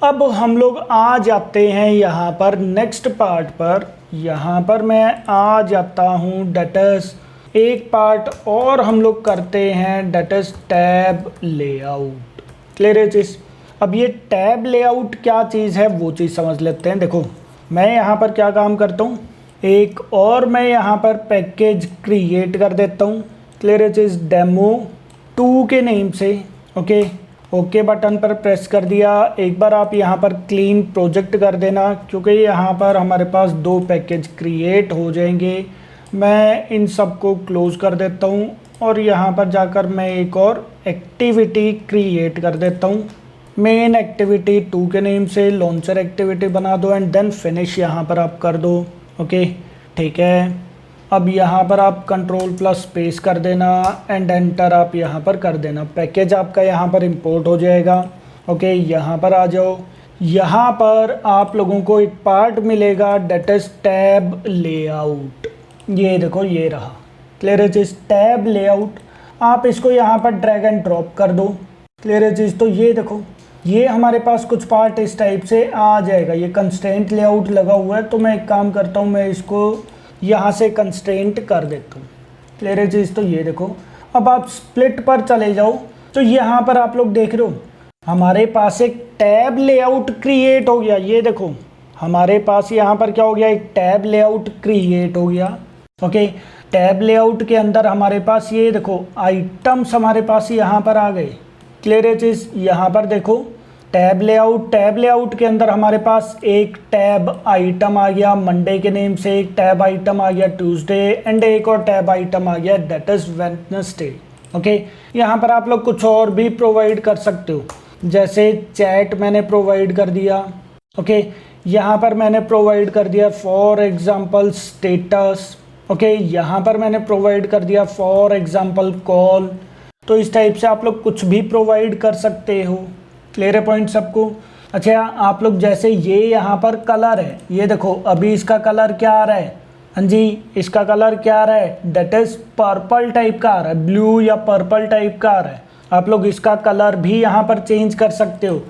अब हम लोग आ जाते हैं यहाँ पर नेक्स्ट पार्ट पर। यहाँ पर मैं आ जाता हूँ डेटस एक पार्ट और हम लोग करते हैं डेटस टैब लेआउट। क्लियर है चीज़। अब ये टैब लेआउट क्या चीज़ है वो चीज़ समझ लेते हैं। देखो मैं यहाँ पर क्या काम करता हूँ, एक और मैं यहाँ पर पैकेज क्रिएट कर देता हूँ। क्लियर है चीज़। डेमो 2 के नेम से ओके बटन पर प्रेस कर दिया। एक बार आप यहाँ पर क्लीन प्रोजेक्ट कर देना, क्योंकि यहाँ पर हमारे पास 2 पैकेज क्रिएट हो जाएंगे। मैं इन सब को क्लोज़ कर देता हूँ और यहाँ पर जाकर मैं एक और एक्टिविटी क्रिएट कर देता हूँ। मेन एक्टिविटी 2 के नेम से लॉन्चर एक्टिविटी बना दो एंड देन फिनिश यहाँ पर आप कर दो। ओके ठीक है। अब यहाँ पर आप कंट्रोल प्लस स्पेस कर देना एंड एंटर आप यहाँ पर कर देना। पैकेज आपका यहाँ पर इंपोर्ट हो जाएगा। ओके यहाँ पर आ जाओ। यहाँ पर आप लोगों को एक पार्ट मिलेगा डेटस टैब लेआउट। ये देखो ये रहा। क्लियर है चीज़। टैब लेआउट आप इसको यहाँ पर ड्रैग एंड ड्रॉप कर दो। क्लियर है चीज़। तो ये देखो ये हमारे पास कुछ पार्ट इस टाइप से आ जाएगा। ये कंस्ट्रेंट लेआउट लगा हुआ है, तो मैं एक काम करता हूँ, मैं इसको यहाँ से कंस्ट्रेंट कर देता हूँ। क्लियर है चीज़। तो ये देखो अब आप स्प्लिट पर चले जाओ तो यहाँ पर आप लोग देख रहे हो हमारे पास एक टैब लेआउट क्रिएट हो गया। ये देखो हमारे पास यहाँ पर क्या हो गया, एक टैब लेआउट क्रिएट हो गया। ओके टैब लेआउट के अंदर हमारे पास ये देखो आइटम्स हमारे पास यहाँ पर आ गए। क्लियर है चीज़। यहाँ पर देखो टैब लेआउट के अंदर हमारे पास एक टैब आइटम आ गया मंडे के नेम से, एक टैब आइटम आ गया ट्यूसडे एंड एक और टैब आइटम आ गया दैट इज वेडनेसडे। ओके यहाँ पर आप लोग कुछ और भी प्रोवाइड कर सकते हो, जैसे चैट मैंने प्रोवाइड कर दिया। ओके यहाँ पर मैंने प्रोवाइड कर दिया फॉर एग्जांपल स्टेटस। ओके यहाँ पर मैंने प्रोवाइड कर दिया फॉर एग्जांपल कॉल। तो इस टाइप से आप लोग कुछ भी प्रोवाइड कर सकते हो। क्लियर है पॉइंट सबको। अच्छा आप लोग जैसे ये यहाँ पर कलर है, ये देखो अभी इसका कलर क्या आ रहा है, हाँ जी इसका कलर क्या आ रहा है, डेट इज पर्पल टाइप का आ रहा है, ब्लू या पर्पल टाइप का आ रहा है। आप लोग इसका कलर भी यहाँ पर चेंज कर सकते हो।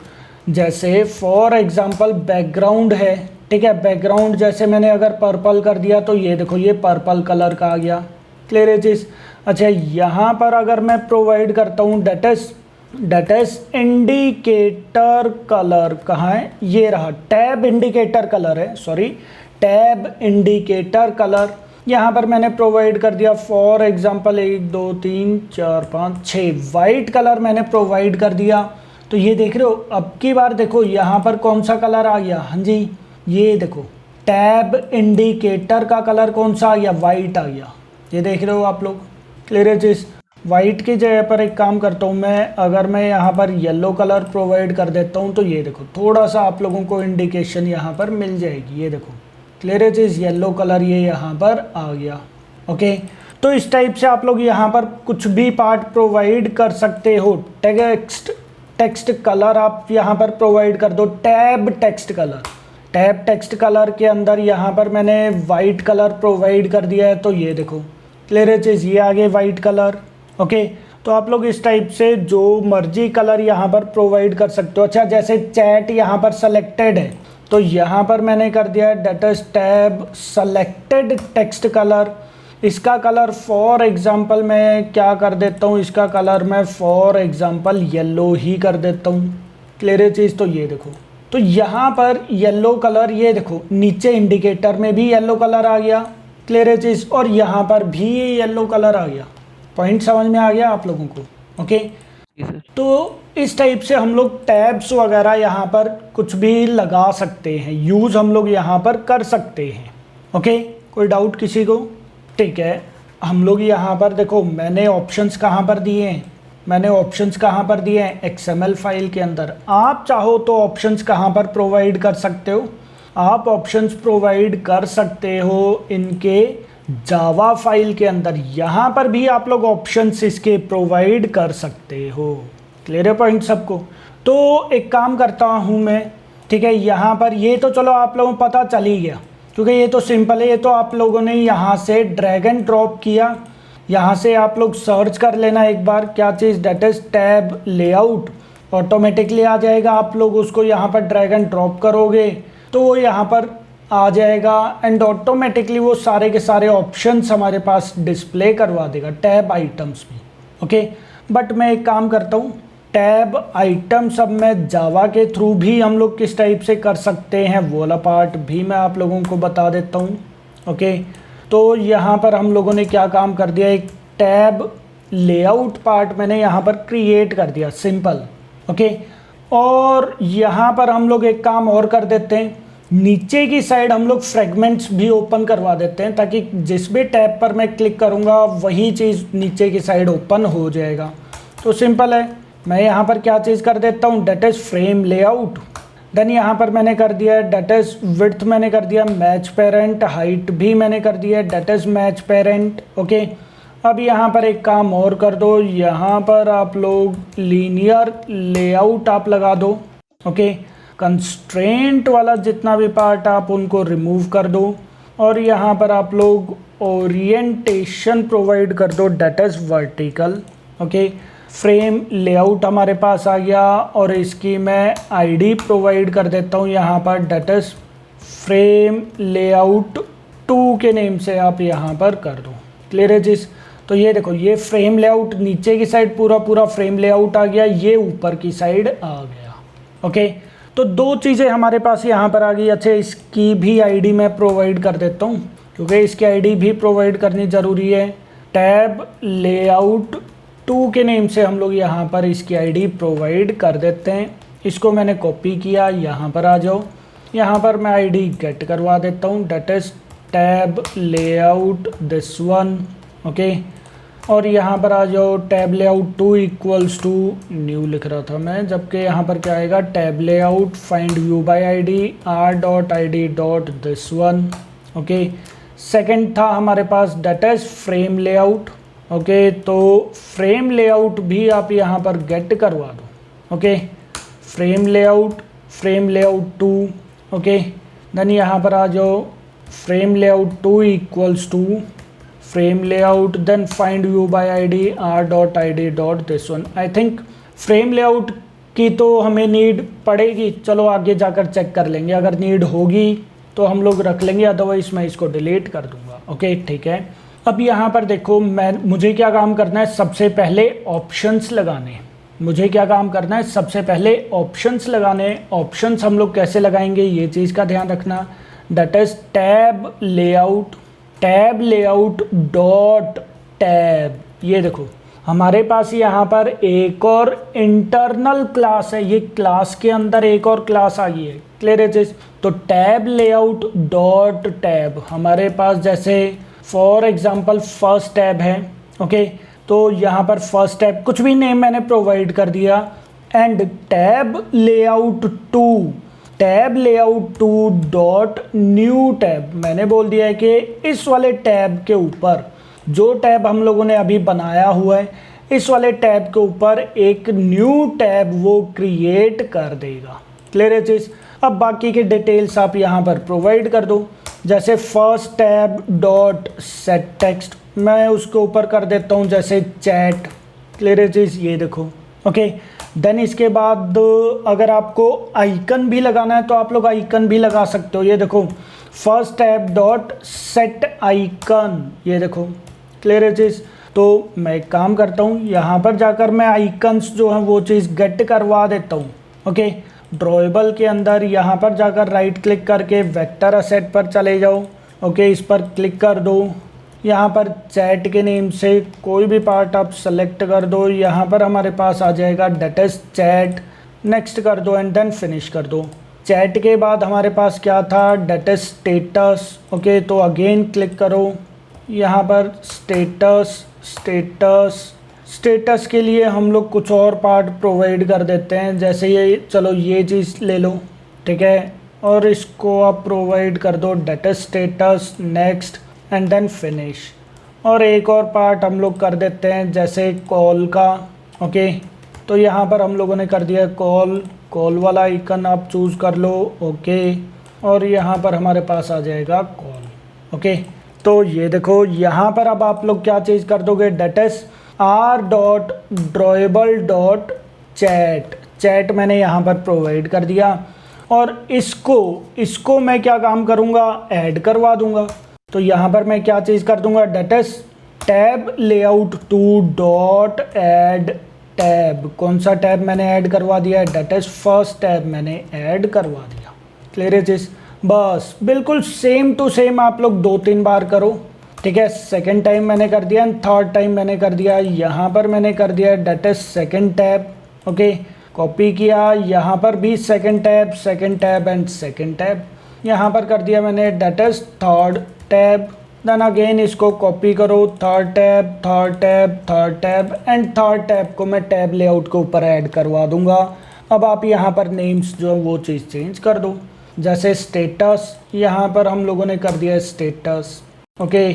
जैसे फॉर एग्जांपल बैकग्राउंड है, ठीक है, बैकग्राउंड जैसे मैंने अगर पर्पल कर दिया तो ये देखो ये पर्पल कलर का आ गया। क्लियर है चीज़। अच्छा यहाँ पर अगर मैं प्रोवाइड करता हूँ डेट इज इंडिकेटर कलर, कहाँ है, ये रहा टैब इंडिकेटर कलर है, सॉरी टैब इंडिकेटर कलर। यहाँ पर मैंने प्रोवाइड कर दिया फॉर एग्जांपल 1 2 3 4 5 6 वाइट कलर मैंने प्रोवाइड कर दिया। तो ये देख रहे हो अब की बार देखो यहाँ पर कौन सा कलर आ गया, हाँ जी ये देखो टैब इंडिकेटर का कलर कौन सा आ गया, वाइट आ गया। ये देख रहे हो आप लोग। क्लियर है चीज़। वाइट की जगह पर एक काम करता हूँ मैं, अगर मैं यहाँ पर येलो कलर प्रोवाइड कर देता हूँ तो ये देखो थोड़ा सा आप लोगों को इंडिकेशन यहाँ पर मिल जाएगी। ये देखो क्लियर है चीज़, येलो कलर ये यहाँ पर आ गया। ओके तो इस टाइप से आप लोग यहाँ पर कुछ भी पार्ट प्रोवाइड कर सकते हो। टेक्स्ट कलर आप यहाँ पर प्रोवाइड कर दो, टैब टेक्स्ट कलर के अंदर यहाँ पर मैंने वाइट कलर प्रोवाइड कर दिया है। तो ये देखो क्लियर है चीज़, ये आगे वाइट कलर। ओके तो आप लोग इस टाइप से जो मर्जी कलर यहाँ पर प्रोवाइड कर सकते हो। अच्छा जैसे चैट यहाँ पर सेलेक्टेड है तो यहाँ पर मैंने कर दिया है that is tab selected text colour. इसका कलर फॉर एग्जांपल मैं क्या कर देता हूँ, इसका कलर मैं फॉर एग्जांपल येलो ही कर देता हूँ। क्लियर है चीज़। तो ये देखो तो यहाँ पर येलो कलर, ये देखो नीचे इंडिकेटर में भी येलो कलर आ गया। क्लियर है चीज़। और यहाँ पर भी येलो कलर आ गया। पॉइंट समझ में आ गया आप लोगों को। ओके तो इस टाइप से हम लोग टैब्स वगैरह यहाँ पर कुछ भी लगा सकते हैं, यूज़ हम लोग यहाँ पर कर सकते हैं। ओके कोई डाउट किसी को? ठीक है हम लोग यहाँ पर देखो मैंने ऑप्शंस कहाँ पर दिए हैं, XML फाइल के अंदर। आप चाहो तो ऑप्शंस कहाँ पर प्रोवाइड कर सकते हो, आप ऑप्शंस प्रोवाइड कर सकते हो इनके जावा फाइल के अंदर। यहाँ पर भी आप लोग ऑप्शंस इसके प्रोवाइड कर सकते हो। क्लियर है पॉइंट सबको? तो एक काम करता हूँ मैं, ठीक है, यहाँ पर ये तो चलो आप लोगों को पता चल ही गया क्योंकि ये तो सिंपल है। ये तो आप लोगों ने यहाँ से ड्रैग एंड ड्रॉप किया, यहाँ से आप लोग सर्च कर लेना एक बार क्या चीज़, that is tab layout. Automatically आ जाएगा। आप लोग उसको यहाँ पर ड्रैग एंड ड्रॉप करोगे तो वो यहाँ पर आ जाएगा एंड ऑटोमेटिकली वो सारे के सारे ऑप्शंस हमारे पास डिस्प्ले करवा देगा, टैब आइटम्स भी। ओके, बट मैं एक काम करता हूँ, टैब आइटम्स अब मैं जावा के थ्रू भी हम लोग किस टाइप से कर सकते हैं वो वाला पार्ट भी मैं आप लोगों को बता देता हूँ। ओके, तो यहाँ पर हम लोगों ने क्या काम कर दिया, एक टैब लेआउट पार्ट मैंने यहाँ पर क्रिएट कर दिया, सिंपल। ओके, और यहाँ पर हम लोग एक काम और कर देते हैं, नीचे की साइड हम लोग फ्रेगमेंट्स भी ओपन करवा देते हैं ताकि जिस भी टैब पर मैं क्लिक करूँगा वही चीज़ नीचे की साइड ओपन हो जाएगा। तो सिंपल है, मैं यहाँ पर क्या चीज़ कर देता हूँ, that is frame layout. Then यहाँ पर मैंने कर दिया है डेट इज़ विड्थ, मैंने कर दिया मैच पेरेंट, हाइट भी मैंने कर दिया है that is match parent. Okay, अब यहाँ पर एक काम और कर दो, यहाँ पर आप लोग लीनियर लेआउट आप लगा दो। ओके, कंस्ट्रेंट वाला जितना भी पार्ट आप उनको रिमूव कर दो और यहाँ पर आप लोग ओरिएंटेशन प्रोवाइड कर दो that is vertical. Okay, frame layout हमारे पास आ गया और इसकी मैं आईडी प्रोवाइड कर देता हूँ यहाँ पर डेट इज़ फ्रेम लेआउट 2 के नेम से आप यहाँ पर कर दो। क्लियर है जिस, तो ये देखो ये फ्रेम लेआउट नीचे की साइड पूरा फ्रेम लेआउट आ गया, ये ऊपर की साइड आ गया। ओके, तो 2 चीज़ें हमारे पास यहाँ पर आ गई। अच्छा, इसकी भी आईडी मैं प्रोवाइड कर देता हूँ क्योंकि इसकी आईडी भी प्रोवाइड करनी ज़रूरी है। टैब लेआउट 2 के नेम से हम लोग यहाँ पर इसकी आईडी प्रोवाइड कर देते हैं। इसको मैंने कॉपी किया, यहाँ पर आ जाओ, यहाँ पर मैं आईडी गेट करवा देता हूँ that is tab layout this one. Okay, और यहाँ पर आ जाओ tab layout 2 equals to new लिख रहा था मैं, जबकि यहाँ पर क्या आएगा, tab layout find view by ID r.id.this one. Okay, second था हमारे पास that is frame layout. Okay, तो फ्रेम लेआउट भी आप यहाँ पर गेट करवा दो। Okay, frame layout 2। Okay, then यहाँ पर आ जाओ frame layout 2 equals to frame layout then find view by ID r.id.this one. I think frame layout की तो हमें नीड पड़ेगी, चलो आगे जाकर चेक कर लेंगे, अगर नीड होगी तो हम लोग रख लेंगे, अदरवाइज मैं इसको डिलीट कर दूंगा। ओके, ठीक है। अब यहाँ पर देखो मुझे क्या काम करना है, सबसे पहले ऑप्शंस लगाने। मुझे क्या काम करना है, सबसे पहले ऑप्शंस लगाने। ऑप्शंस हम लोग कैसे लगाएंगे ये चीज़ का ध्यान रखना, date is tab layout dot tab. ये देखो हमारे पास यहाँ पर एक और इंटरनल क्लास है, ये क्लास के अंदर एक और क्लास आ गई है। क्लियर है चीज़, तो टैब लेआउट डॉट टैब हमारे पास, जैसे फॉर एग्जांपल फर्स्ट टैब है। ओके, तो यहाँ पर फर्स्ट टैब कुछ भी नेम मैंने प्रोवाइड कर दिया and tab layout 2 dot new tab मैंने बोल दिया है कि इस वाले टैब के ऊपर, जो टैब हम लोगों ने अभी बनाया हुआ है, इस वाले टैब के ऊपर एक न्यू टैब वो क्रिएट कर देगा। क्लियर है चीज़। अब बाकी के डिटेल्स आप यहाँ पर प्रोवाइड कर दो, जैसे first tab dot set text, मैं उसके ऊपर कर देता हूँ जैसे चैट। क्लियर है चीज़, ये देखो। ओके, देन इसके बाद अगर आपको आइकन भी लगाना है तो आप लोग आइकन भी लगा सकते हो। ये देखो first tab dot set icon, ये देखो। क्लियर है चीज़। तो मैं एक काम करता हूँ, यहाँ पर जाकर मैं आइकन्स जो हैं वो चीज़ गेट करवा देता हूँ। ओके, ड्रॉएबल के अंदर यहाँ पर जाकर राइट क्लिक करके वेक्टर असेट पर चले जाओ। ओके, इस पर क्लिक कर दो, यहाँ पर चैट के नेम से कोई भी पार्ट आप सेलेक्ट कर दो, यहाँ पर हमारे पास आ जाएगा डेट इज़ चैट, नेक्स्ट कर दो एंड देन फिनिश कर दो। चैट के बाद हमारे पास क्या था, डेट इज़ स्टेटस। ओके, तो अगेन क्लिक करो, यहाँ पर स्टेटस के लिए हम लोग कुछ और पार्ट प्रोवाइड कर देते हैं, जैसे ये, चलो ये चीज़ ले लो, ठीक है, और इसको आप प्रोवाइड कर दो that is status, next and then finish. और एक और पार्ट हम लोग कर देते हैं जैसे कॉल का। ओके, तो यहाँ पर हम लोगों ने कर दिया कॉल वाला आइकन आप चूज़ कर लो। ओके, और यहाँ पर हमारे पास आ जाएगा कॉल। ओके, तो ये देखो यहाँ पर अब आप लोग क्या चीज़ कर दोगे, डेट इज़ r.drawable.chat। चैट मैंने यहाँ पर प्रोवाइड कर दिया और इसको मैं क्या काम करूँगा, ऐड करवा दूँगा। तो यहाँ पर मैं क्या चीज़ कर दूँगा, that's tab layout two dot add tab. कौन सा टैब मैंने ऐड करवा दिया है, डेटस फर्स्ट टैब मैंने ऐड करवा दिया। क्लियर है चीज़। बस बिल्कुल सेम टू सेम आप लोग 2-3 बार करो, ठीक है। सेकंड टाइम मैंने कर दिया एंड थर्ड टाइम मैंने कर दिया। यहाँ पर मैंने कर दिया that's second tab, okay, copy किया। यहाँ पर भी second tab and second tab. यहाँ पर कर दिया मैंने that's third tab. Then again इसको कॉपी करो, third tab and third tab को मैं टैब लेआउट के ऊपर ऐड करवा दूंगा। अब आप यहाँ पर नेम्स जो वो चीज़ चेंज कर दो, जैसे स्टेटस यहाँ पर हम लोगों ने कर दिया स्टेटस, ओके।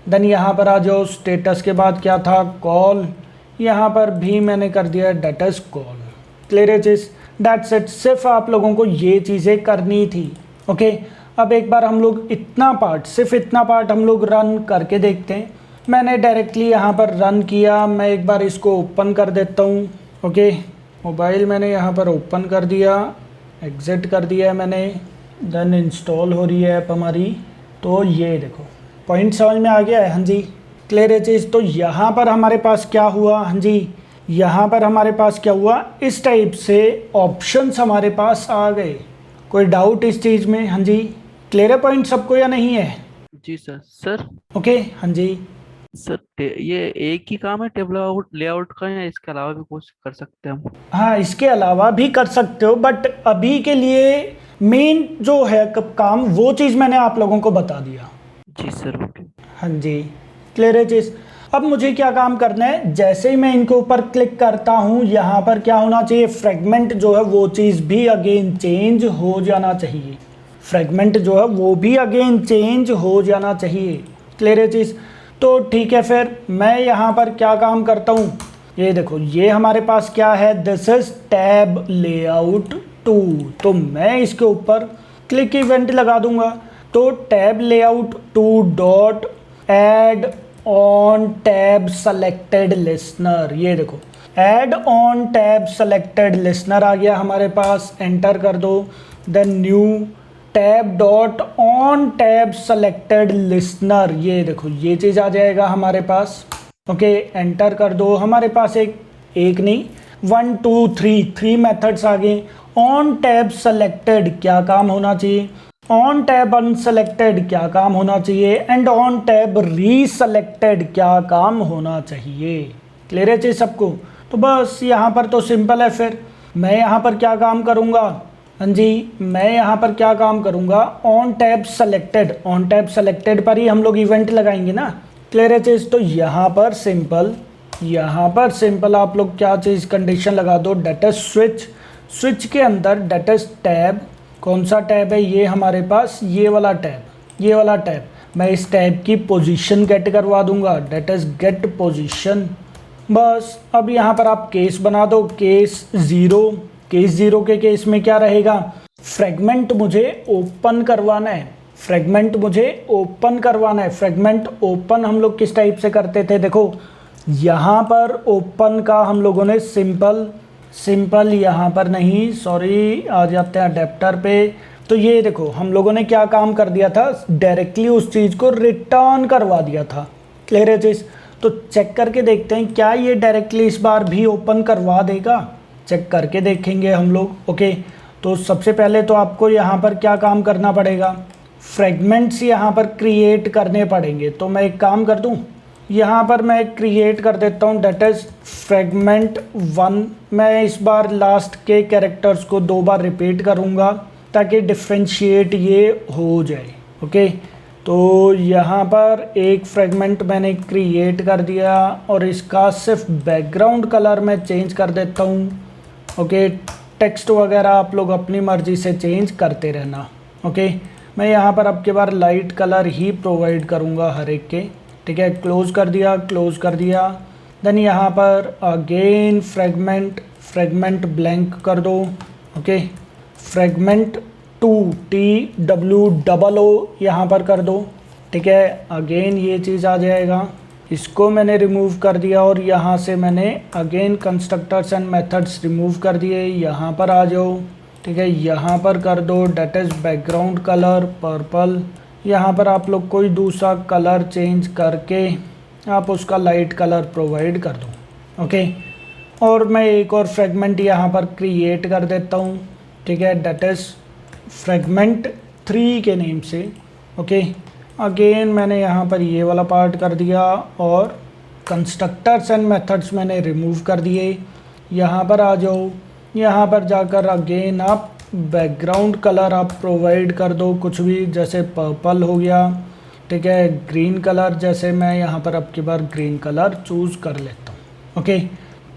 देन यहाँ पर आ जाओ, स्टेटस के बाद क्या था, कॉल। यहाँ पर भी मैंने कर दिया डेटस कॉल। क्लियर है चीज़, दैट्स इट। सिर्फ आप लोगों को ये चीज़ें करनी थी, ओके। अब एक बार हम लोग सिर्फ इतना पार्ट हम लोग रन करके देखते हैं। मैंने डायरेक्टली यहाँ पर रन किया। मैं एक बार इसको ओपन कर देता हूँ, ओके। मोबाइल मैंने यहाँ पर ओपन कर दिया, एग्जिट कर दिया है मैंने। देन इंस्टॉल हो रही है ऐप हमारी। तो ये देखो पॉइंट समझ में आ गया है, हाँ जी। क्लियर है चीज़। तो यहाँ पर हमारे पास क्या हुआ, हाँ जी, यहाँ पर हमारे पास क्या हुआ, इस टाइप से ऑप्शंस हमारे पास आ गए। कोई डाउट इस चीज़ में, हाँ जी। क्लियर है पॉइंट सबको या नहीं है? जी सर। ओके, हाँ जी। सर ये एक ही काम है टेबल लेआउट का, या इसके अलावा भी कुछ कर सकते हैं हम? हाँ, इसके अलावा भी कर सकते हो, बट अभी के लिए मेन जो है काम वो चीज़ मैंने आप लोगों को बता दिया। जी सर, ओके। हाँ जी, क्लियर है चीज़। अब मुझे क्या काम करना है, जैसे ही मैं इनके ऊपर क्लिक करता हूँ, यहाँ पर क्या होना चाहिए, फ्रेगमेंट जो है वो चीज़ भी अगेन चेंज हो जाना चाहिए। फ्रेगमेंट जो है वो भी अगेन चेंज हो जाना चाहिए। क्लियर है चीज़। तो ठीक है, फिर मैं यहाँ पर क्या काम करता हूँ, ये देखो, ये हमारे पास क्या है, दिस इज टैब लेआउट 2। तो मैं इसके ऊपर क्लिक इवेंट लगा दूंगा। तो tab layout 2 dot add on tab selected listener, ये देखो add on tab selected listener आ गया हमारे पास। एंटर कर दो। Then new tab dot on tab selected listener, ये देखो ये चीज़ आ जाएगा हमारे पास, ओके। एंटर कर दो। हमारे पास एक नहीं 1 2 3 मेथड्स आ गए। ऑन टैब सेलेक्टेड क्या काम होना चाहिए, ऑन टैब अनसेलेक्टेड क्या काम होना चाहिए, एंड ऑन टैब रीसेलेक्टेड क्या काम होना चाहिए। क्लियर है चीज सबको? तो बस यहाँ पर तो सिंपल है। फिर मैं यहाँ पर क्या काम करूँगा, हाँ जी, मैं यहाँ पर क्या काम करूँगा, ऑन टैब सेलेक्टेड पर ही हम लोग इवेंट लगाएंगे ना। क्लियर है चीज़। तो यहाँ पर सिंपल आप लोग क्या चीज़ कंडीशन लगा दो, डेटस स्विच के अंदर डेटस टैब। कौन सा टैब है ये हमारे पास, ये वाला टैब। मैं इस टैब की पोजीशन गेट करवा दूंगा, डेटस गेट पोजीशन। बस अब यहाँ पर आप केस बना दो, केस ज़ीरो के केस में क्या रहेगा, फ्रेगमेंट मुझे ओपन करवाना है। फ्रेगमेंट ओपन हम लोग किस टाइप से करते थे, देखो यहाँ पर ओपन का हम लोगों ने सिंपल यहाँ पर नहीं, सॉरी, आ जाते हैं अडेप्टर पे। तो ये देखो हम लोगों ने क्या काम कर दिया था, डायरेक्टली उस चीज़ को रिटर्न करवा दिया था। क्लियर है चीज़। तो चेक करके देखते हैं क्या ये डायरेक्टली इस बार भी ओपन करवा देगा, चेक करके देखेंगे हम लोग, ओके। तो सबसे पहले तो आपको यहाँ पर क्या काम करना पड़ेगा, फ्रेगमेंट्स यहाँ पर क्रिएट करने पड़ेंगे। तो मैं एक काम कर दूँ, यहाँ पर मैं क्रिएट कर देता हूँ डेटस फ्रेगमेंट 1। मैं इस बार लास्ट के कैरेक्टर्स को 2 बार रिपीट करूँगा ताकि डिफ्रेंशिएट ये हो जाए, ओके। तो यहाँ पर एक फ्रेगमेंट मैंने क्रिएट कर दिया और इसका सिर्फ बैकग्राउंड कलर मैं चेंज कर देता हूँ, ओके। टेक्स्ट वगैरह आप लोग अपनी मर्ज़ी से चेंज करते रहना, ओके। मैं यहाँ पर अब के बार लाइट कलर ही प्रोवाइड करूँगा हर एक के, ठीक है। क्लोज़ कर दिया। देन यहाँ पर अगेन फ्रेगमेंट ब्लैंक कर दो, ओके। फ्रेगमेंट 2 TWOO यहाँ पर कर दो, ठीक है। अगेन ये चीज़ आ जाएगा। इसको मैंने रिमूव कर दिया और यहाँ से मैंने again constructors and methods remove कर दिए। यहाँ पर आ जाओ, ठीक है, यहाँ पर कर दो that is background colour purple. यहाँ पर आप लोग कोई दूसरा कलर चेंज करके आप उसका लाइट कलर प्रोवाइड कर दो। ओके, और मैं एक और फ्रेगमेंट यहाँ पर क्रिएट कर देता हूँ, ठीक है, डेट इज फ्रेगमेंट 3 के नेम से। ओके, अगेन मैंने यहाँ पर ये वाला पार्ट कर दिया और कंस्ट्रक्टर्स एंड मेथड्स मैंने रिमूव कर दिए। यहाँ पर आ जाओ, यहाँ पर जाकर अगेन आप बैकग्राउंड कलर आप प्रोवाइड कर दो, कुछ भी, जैसे पर्पल हो गया, ठीक है, ग्रीन कलर, जैसे मैं यहाँ पर अब की बार ग्रीन कलर चूज़ कर लेता हूँ। ओके,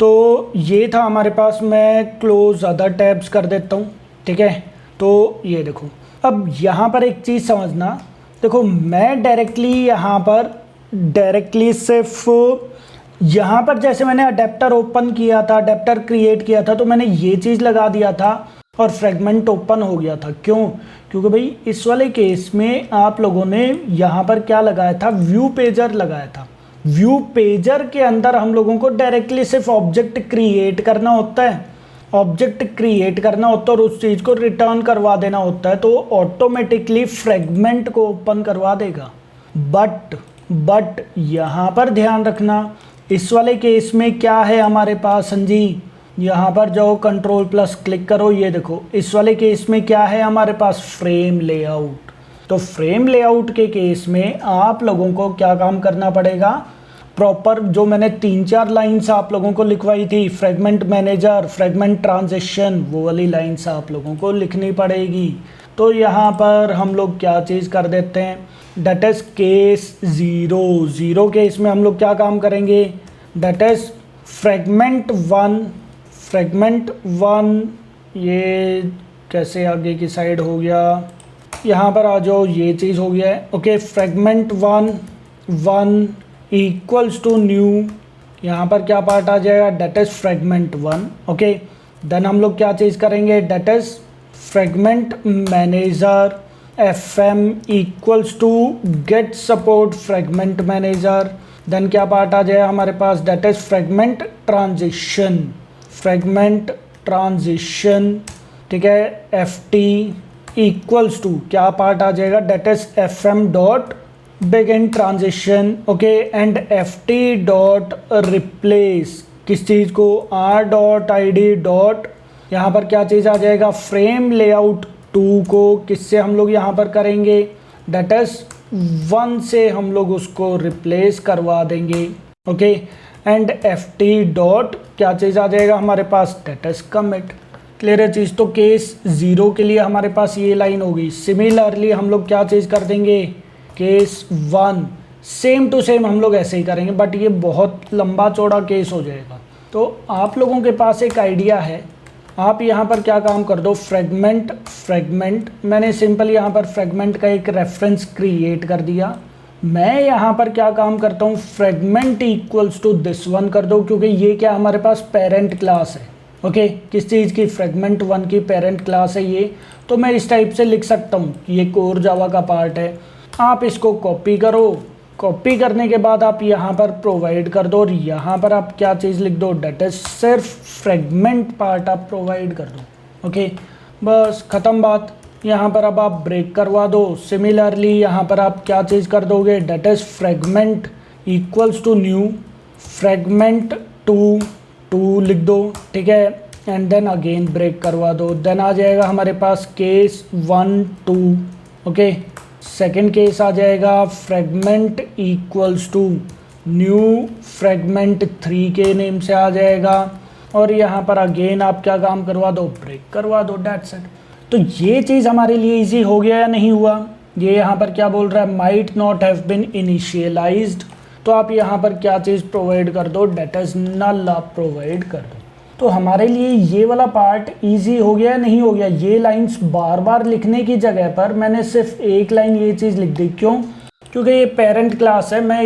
तो ये था हमारे पास। मैं क्लोज अदर टैब्स कर देता हूँ, ठीक है। तो ये देखो, अब यहाँ पर एक चीज़ समझना, देखो मैं डायरेक्टली सिर्फ यहाँ पर जैसे मैंने अडेप्टर ओपन किया था, अडेप्टर क्रिएट किया था, तो मैंने ये चीज़ लगा दिया था और फ्रेगमेंट ओपन हो गया था। क्यों? क्योंकि भाई इस वाले केस में आप लोगों ने यहाँ पर क्या लगाया था, व्यू पेजर लगाया था। व्यू पेजर के अंदर हम लोगों को डायरेक्टली सिर्फ ऑब्जेक्ट क्रिएट करना होता है, ऑब्जेक्ट क्रिएट करना होता है और उस चीज़ को रिटर्न करवा देना होता है, तो ऑटोमेटिकली फ्रेगमेंट को ओपन करवा देगा। बट यहाँ पर ध्यान रखना, इस वाले केस में क्या है हमारे पास, संजी यहाँ पर जाओ, कंट्रोल प्लस क्लिक करो, ये देखो इस वाले केस में क्या है हमारे पास, फ्रेम लेआउट। तो फ्रेम लेआउट के केस में आप लोगों को क्या काम करना पड़ेगा, प्रॉपर जो मैंने 3-4 लाइन्स आप लोगों को लिखवाई थी, फ्रेगमेंट मैनेजर, फ्रेगमेंट ट्रांजिशन, वो वाली लाइन्स आप लोगों को लिखनी पड़ेगी। तो यहाँ पर हम लोग क्या चीज़ कर देते हैं, डेट इज केस 0 केस में हम लोग क्या काम करेंगे, डेट इज फ्रेगमेंट 1, ये कैसे आगे की साइड हो गया, यहाँ पर आ जाओ, ये चीज़ हो गया है। Okay, fragment 1 equals to new, यहाँ पर क्या पार्ट आ जाएगा, that is fragment 1। Okay, then हम लोग क्या चीज़ करेंगे, that is fragment manager fm equals to get support fragment manager. Then क्या पार्ट आ जाएगा हमारे पास, डेट इज फ्रेगमेंट ट्रांजिशन, ठीक है, ft इक्वल्स टू क्या पार्ट आ जाएगा, that is fm dot begin transition. Okay, and ft dot replace किस चीज़ को, r डॉट id डॉट, यहाँ पर क्या चीज़ आ जाएगा, फ्रेम लेआउट 2 को किससे हम लोग यहाँ पर करेंगे, डेट इज 1 से हम लोग उसको रिप्लेस करवा देंगे। ओके, एंड ft डॉट क्या चीज़ आ जाएगा हमारे पास, डेट इज कमिट। क्लियर है चीज़। तो केस 0 के लिए हमारे पास ये लाइन होगी। सिमिलरली हम लोग क्या चीज़ कर देंगे, केस 1 सेम टू सेम हम लोग ऐसे ही करेंगे, बट ये बहुत लंबा चौड़ा केस हो जाएगा। तो आप लोगों के पास एक आइडिया है, आप यहाँ पर क्या काम कर दो, फ्रेगमेंट मैंने सिंपल यहाँ पर फ्रेगमेंट का एक रेफरेंस क्रिएट कर दिया। मैं यहाँ पर क्या काम करता हूँ, fragment equals to this one कर दो, क्योंकि ये क्या हमारे पास पेरेंट क्लास है। ओके, किस चीज़ की, फ्रेगमेंट 1 की पेरेंट क्लास है ये। तो मैं इस टाइप से लिख सकता हूँ, ये कोर जावा का पार्ट है। आप इसको कॉपी करो, कॉपी करने के बाद आप यहाँ पर प्रोवाइड कर दो और यहाँ पर आप क्या चीज़ लिख दो, डेट इज सिर्फ फ्रेगमेंट पार्ट आप प्रोवाइड कर दो। ओके, बस ख़त्म बात। यहाँ पर अब आप ब्रेक करवा दो। सिमिलरली यहाँ पर आप क्या चीज़ कर दोगे, that is fragment equals to new fragment 2 लिख दो, ठीक है, एंड देन अगेन ब्रेक करवा दो। देन आ जाएगा हमारे पास केस 1 2। ओके, सेकेंड केस आ जाएगा fragment equals to new fragment 3 के नेम से आ जाएगा, और यहाँ पर अगेन आप क्या काम करवा दो, ब्रेक करवा दो, डेट्स इट। तो ये चीज़ हमारे लिए इजी हो गया या नहीं हुआ। ये यहाँ पर क्या बोल रहा है, might not have been initialised, तो आप यहाँ पर क्या चीज़ प्रोवाइड कर दो, डेट इज नल आप प्रोवाइड कर दो। तो हमारे लिए ये वाला पार्ट इजी हो गया नहीं हो गया। ये लाइंस बार बार लिखने की जगह पर मैंने सिर्फ एक लाइन ये चीज़ लिख दी। क्यों? क्योंकि ये पेरेंट क्लास है, मैं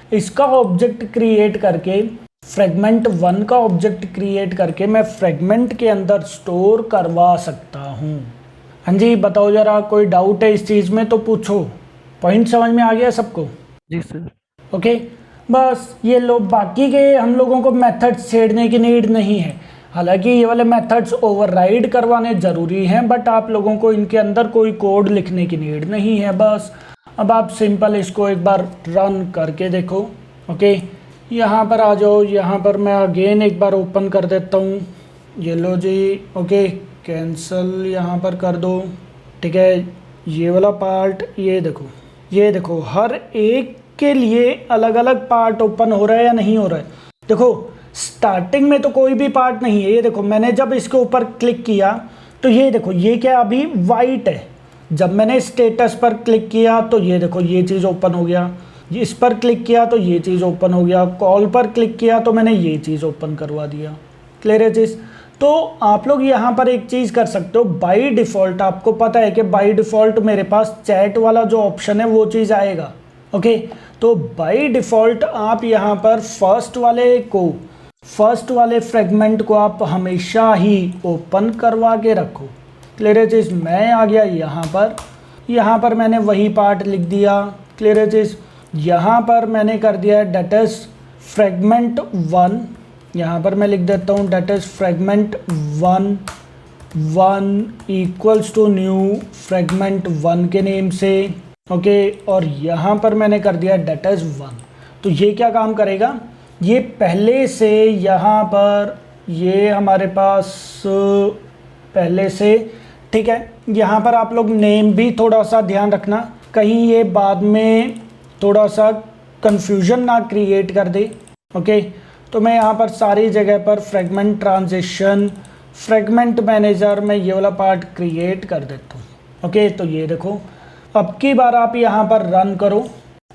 इसका ऑब्जेक्ट क्रिएट करके फ्रेगमेंट 1 का ऑब्जेक्ट क्रिएट करके मैं फ्रेगमेंट के अंदर स्टोर करवा सकता हूँ। हाँ जी, बताओ ज़रा, कोई डाउट है इस चीज़ में तो पूछो। पॉइंट समझ में आ गया सबको? जी सर। ओके, बस ये लो, बाकी के हम लोगों को मेथड्स छेड़ने की नीड नहीं है। हालांकि ये वाले मेथड्स ओवरराइड करवाने ज़रूरी हैं, बट आप लोगों को इनके अंदर कोई कोड लिखने की नीड नहीं है। बस अब आप सिंपल इसको एक बार रन करके देखो। ओके, यहाँ पर आ जाओ, यहाँ पर मैं अगेन एक बार ओपन कर देता हूँ। ये लो जी, ओके, कैंसिल यहाँ पर कर दो। ठीक है, ये वाला पार्ट, ये देखो हर एक के लिए अलग अलग पार्ट ओपन हो रहा है या नहीं हो रहा है। देखो स्टार्टिंग में तो कोई भी पार्ट नहीं है। ये देखो मैंने जब इसके ऊपर क्लिक किया तो ये देखो ये क्या अभी वाइट है। जब मैंने स्टेटस पर क्लिक किया तो ये देखो ये चीज़ ओपन हो गया। इस पर क्लिक किया तो ये चीज़ ओपन हो गया। कॉल पर क्लिक किया तो मैंने ये चीज़ ओपन करवा दिया। क्लियर है चीज़? तो आप लोग यहाँ पर एक चीज़ कर सकते हो, बाय डिफ़ॉल्ट आपको पता है कि बाय डिफ़ॉल्ट मेरे पास चैट वाला जो ऑप्शन है वो चीज़ आएगा। ओके, तो बाय डिफ़ॉल्ट आप यहाँ पर फर्स्ट वाले फ्रेगमेंट को आप हमेशा ही ओपन करवा के रखो। क्लियर है चीज़? मैं आ गया यहाँ पर मैंने वही पार्ट लिख दिया। क्लियर है चीज़? यहाँ पर मैंने कर दिया डेट इज फ्रेगमेंट 1। यहाँ पर मैं लिख देता हूँ that is fragment 1 equals to new fragment 1 के नेम से। ओके, और यहाँ पर मैंने कर दिया डेट इज 1। तो ये क्या काम करेगा, ये पहले से यहाँ पर ये हमारे पास पहले से, ठीक है। यहाँ पर आप लोग नेम भी थोड़ा सा ध्यान रखना, कहीं ये बाद में थोड़ा सा कंफ्यूजन ना क्रिएट कर दे। ओके, तो मैं यहाँ पर सारी जगह पर फ्रेगमेंट ट्रांजिशन, फ्रेगमेंट मैनेजर में ये वाला पार्ट क्रिएट कर देता हूँ। ओके, तो ये देखो अब की बार आप यहाँ पर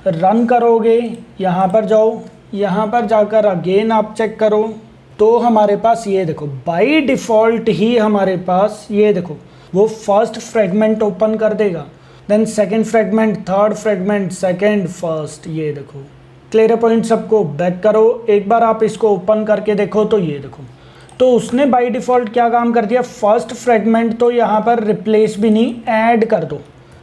रन करोगे, यहाँ पर जाओ, यहाँ पर जाकर अगेन आप चेक करो तो हमारे पास ये देखो बाय डिफ़ॉल्ट ही हमारे पास ये देखो वो फर्स्ट फ्रेगमेंट ओपन कर देगा, then second fragment, third fragment, second, first. ये देखो क्लियर पॉइंट सबको बैक करो, एक बार आप इसको ओपन करके देखो तो ये देखो, तो उसने बाय डिफ़ॉल्ट क्या काम कर दिया, फर्स्ट फ्रेगमेंट तो यहाँ पर रिप्लेस भी नहीं, ऐड कर दो।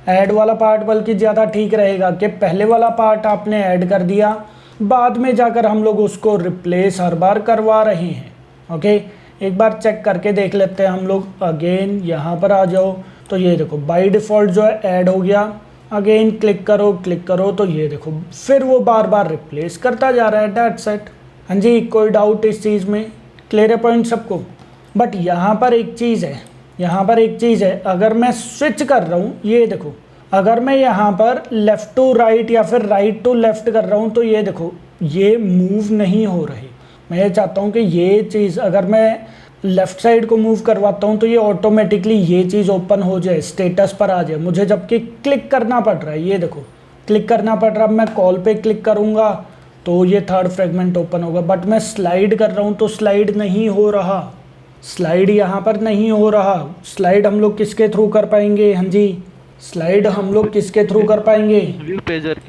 ऐड वाला पार्ट बल्कि ज़्यादा ठीक रहेगा कि पहले वाला पार्ट आपने ऐड कर दिया, बाद में जाकर हम लोग उसको रिप्लेस हर बार करवा रहे हैं। ओके, एक बार चेक करके देख लेते हैं हम लोग। अगेन यहाँ पर आ जाओ तो ये देखो बाय डिफ़ॉल्ट जो है ऐड हो गया। अगेन क्लिक करो तो ये देखो फिर वो बार बार रिप्लेस करता जा रहा है। That's it. हाँ जी, कोई डाउट इस चीज़ में? क्लियर है पॉइंट सबको? बट यहाँ पर एक चीज़ है, अगर मैं स्विच कर रहा हूँ, ये देखो अगर मैं यहाँ पर लेफ़्ट टू राइट या फिर राइट टू लेफ़्ट कर रहा हूँ तो ये देखो ये मूव नहीं हो रही। मैं ये चाहता हूँ कि ये चीज़ अगर मैं लेफ़्ट साइड को मूव करवाता हूँ तो ये ऑटोमेटिकली ये चीज़ ओपन हो जाए, स्टेटस पर आ जाए। मुझे जबकि क्लिक करना पड़ रहा है, ये देखो क्लिक करना पड़ रहा है। मैं कॉल पे क्लिक करूँगा तो ये थर्ड फ्रेगमेंट ओपन होगा, बट मैं स्लाइड कर रहा हूँ तो स्लाइड नहीं हो रहा। स्लाइड यहाँ पर नहीं हो रहा। स्लाइड हम लोग किसके थ्रू कर पाएंगे? हाँ जी, स्लाइड हम लोग किसके थ्रू कर पाएंगे? व्यू पेजर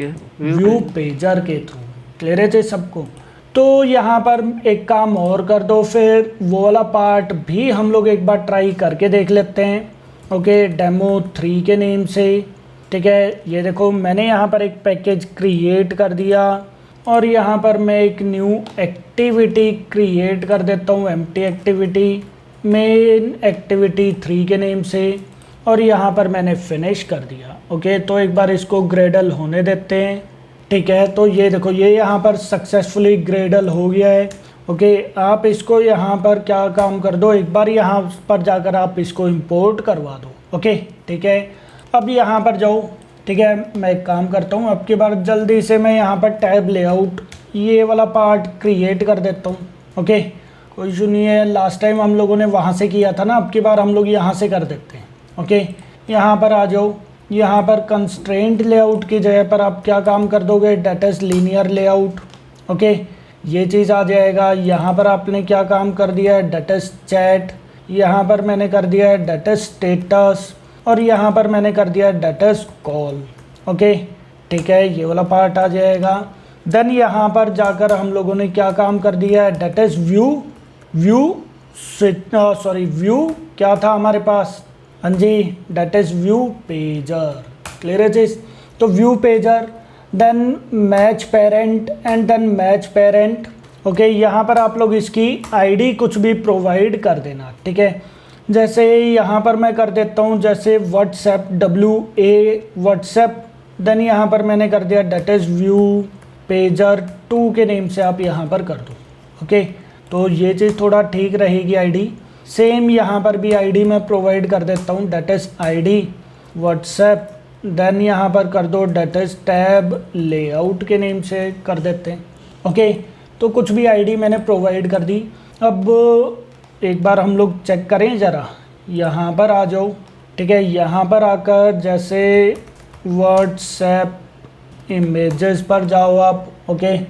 के थ्रू। क्लियर है सबको? तो यहाँ पर एक काम और कर दो, फिर वो वाला पार्ट भी हम लोग एक बार ट्राई करके देख लेते हैं। ओके, डेमो 3 के नेम से। ठीक है, ये देखो मैंने यहाँ पर एक पैकेज क्रिएट कर दिया और यहाँ पर मैं एक न्यू एक्टिविटी क्रिएट कर देता हूँ, एम्प्टी एक्टिविटी, मेन एक्टिविटी 3 के नेम से, और यहाँ पर मैंने फिनिश कर दिया। ओके, तो एक बार इसको ग्रेडल होने देते हैं। ठीक है, तो ये देखो ये यहाँ पर सक्सेसफुली ग्रेडल हो गया है। ओके, आप इसको यहाँ पर क्या काम कर दो, एक बार यहाँ पर जाकर आप इसको इंपोर्ट करवा दो। ओके, ठीक है, अब यहाँ पर जाओ। ठीक है, मैं एक काम करता हूँ, अब की बार जल्दी से मैं यहाँ पर टैब लेआउट ये वाला पार्ट क्रिएट कर देता हूँ। ओके, कोई इशू नहीं है, लास्ट टाइम हम लोगों ने वहाँ से किया था ना, अब की बार हम लोग यहाँ से कर देते हैं। ओके, यहाँ पर आ जाओ, यहाँ पर कंस्ट्रेंट लेआउट की जगह पर आप क्या काम कर दोगे, that is linear layout. Okay, ये चीज़ आ जाएगा। यहाँ पर आपने क्या काम कर दिया है, डेट इज चैट, यहाँ पर मैंने कर दिया है डेट इज स्टेटस, और यहाँ पर मैंने कर दिया है डेट इज कॉल। ओके, ठीक है, ये वाला पार्ट आ जाएगा। देन यहाँ पर जाकर हम लोगों ने क्या काम कर दिया है, डेट इज व्यू क्या था हमारे पास, हाँ जी, that is view pager. Clear है चीज़? तो view pager then match parent and then match parent. Okay, यहाँ पर आप लोग इसकी आईडी कुछ भी प्रोवाइड कर देना, ठीक है। जैसे यहाँ पर मैं कर देता हूँ जैसे व्हाट्सएप WA व्हाट्सएप, देन यहाँ पर मैंने कर दिया डेट इज़ व्यू पेजर 2 के नेम से आप यहाँ पर कर दो। ओके, तो ये चीज़ थोड़ा ठीक रहेगी आईडी। सेम यहाँ पर भी आईडी मैं प्रोवाइड कर देता हूँ that is ID WhatsApp, then यहाँ पर कर दो डेट इज़ टैब लेआउट के नेम से कर देते हैं। ओके, तो कुछ भी आईडी मैंने प्रोवाइड कर दी। अब एक बार हम लोग चेक करें ज़रा, यहाँ पर आ जाओ, ठीक है। यहाँ पर आकर जैसे व्हाट्सएप इमेजेस पर जाओ आप। ओके,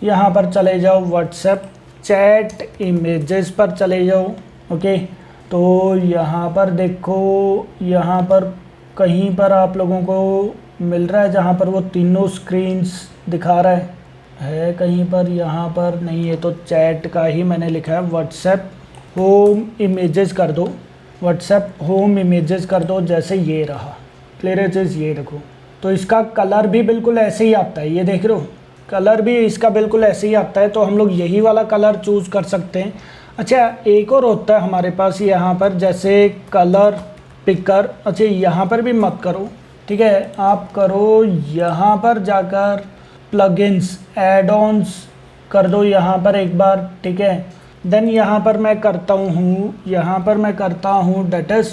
यहाँ पर चले जाओ व्हाट्सएप चैट इमेजेस पर चले जाओ। ओके, तो यहाँ पर देखो, यहाँ पर कहीं पर आप लोगों को मिल रहा है जहाँ पर वो तीनों स्क्रीन्स दिखा रहा है कहीं पर, यहाँ पर नहीं है। तो चैट का ही मैंने लिखा है व्हाट्सएप होम इमेजेस कर दो, व्हाट्सएप होम इमेजेस कर दो। जैसे ये रहा, क्लियर है चीज़, ये देखो। तो इसका कलर भी बिल्कुल ऐसे ही आता है, ये देख रहे हो, कलर भी इसका बिल्कुल ऐसे ही आता है। तो हम लोग यही वाला कलर चूज़ कर सकते हैं। अच्छा, एक और होता है हमारे पास यहाँ पर जैसे कलर पिकर। अच्छा, यहाँ पर भी मत करो, ठीक है, आप करो यहाँ पर जाकर प्लगइन्स ऐड ऑन्स कर दो यहाँ पर एक बार, ठीक है। देन यहाँ पर मैं करता हूँ डेट इज़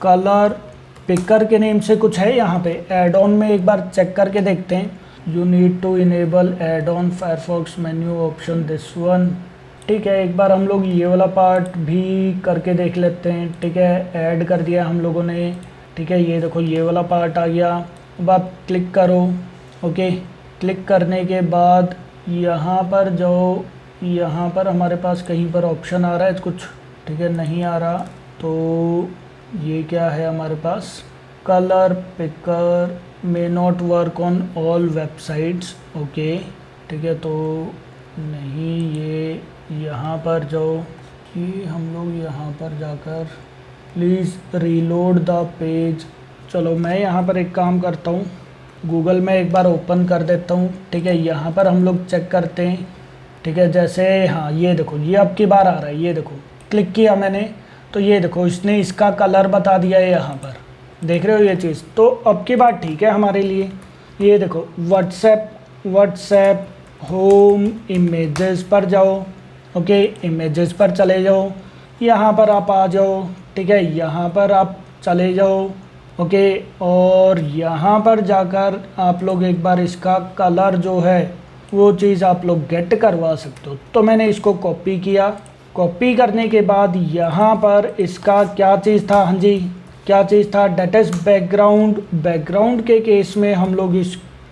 कलर पिकर के नेम से कुछ है यहाँ पे ऐड ऑन में, एक बार चेक करके देखते हैं। You need to enable add on Firefox menu option this one, ठीक है। एक बार हम लोग ये वाला पार्ट भी करके देख लेते हैं, ठीक है। ऐड कर दिया हम लोगों ने, ठीक है। ये देखो, ये वाला पार्ट आ गया। अब आप क्लिक करो। ओके, क्लिक करने के बाद यहाँ पर जाओ, यहाँ पर हमारे पास कहीं पर ऑप्शन आ रहा है कुछ, ठीक है, नहीं आ रहा। तो ये क्या है हमारे पास, colour picker may not work on all websites. Okay, ठीक है, तो नहीं, ये यहाँ पर जाओ, ये हम लोग यहाँ पर जाकर प्लीज़ रीलोड द पेज। चलो मैं यहाँ पर एक काम करता हूँ, गूगल में एक बार ओपन कर देता हूँ, ठीक है। यहाँ पर हम लोग चेक करते हैं, ठीक है। जैसे हाँ, ये देखो, ये अब की बार आ रहा है, ये देखो, क्लिक किया मैंने तो ये देखो इसने इसका कलर बता दिया है यहाँ पर, देख रहे हो ये चीज़। तो अब की बात ठीक है हमारे लिए। ये देखो व्हाट्सएप होम इमेजेस पर जाओ। ओके, इमेजेस पर चले जाओ, यहाँ पर आप आ जाओ, ठीक है, यहाँ पर आप चले जाओ। ओके, और यहाँ पर जाकर आप लोग एक बार इसका कलर जो है वो चीज़ आप लोग गेट करवा सकते हो। तो मैंने इसको कॉपी किया, कॉपी करने के बाद यहाँ पर इसका क्या चीज़ था, हाँ जी, क्या चीज़ था, डेट इज़ बैकग्राउंड। बैकग्राउंड के केस में हम लोग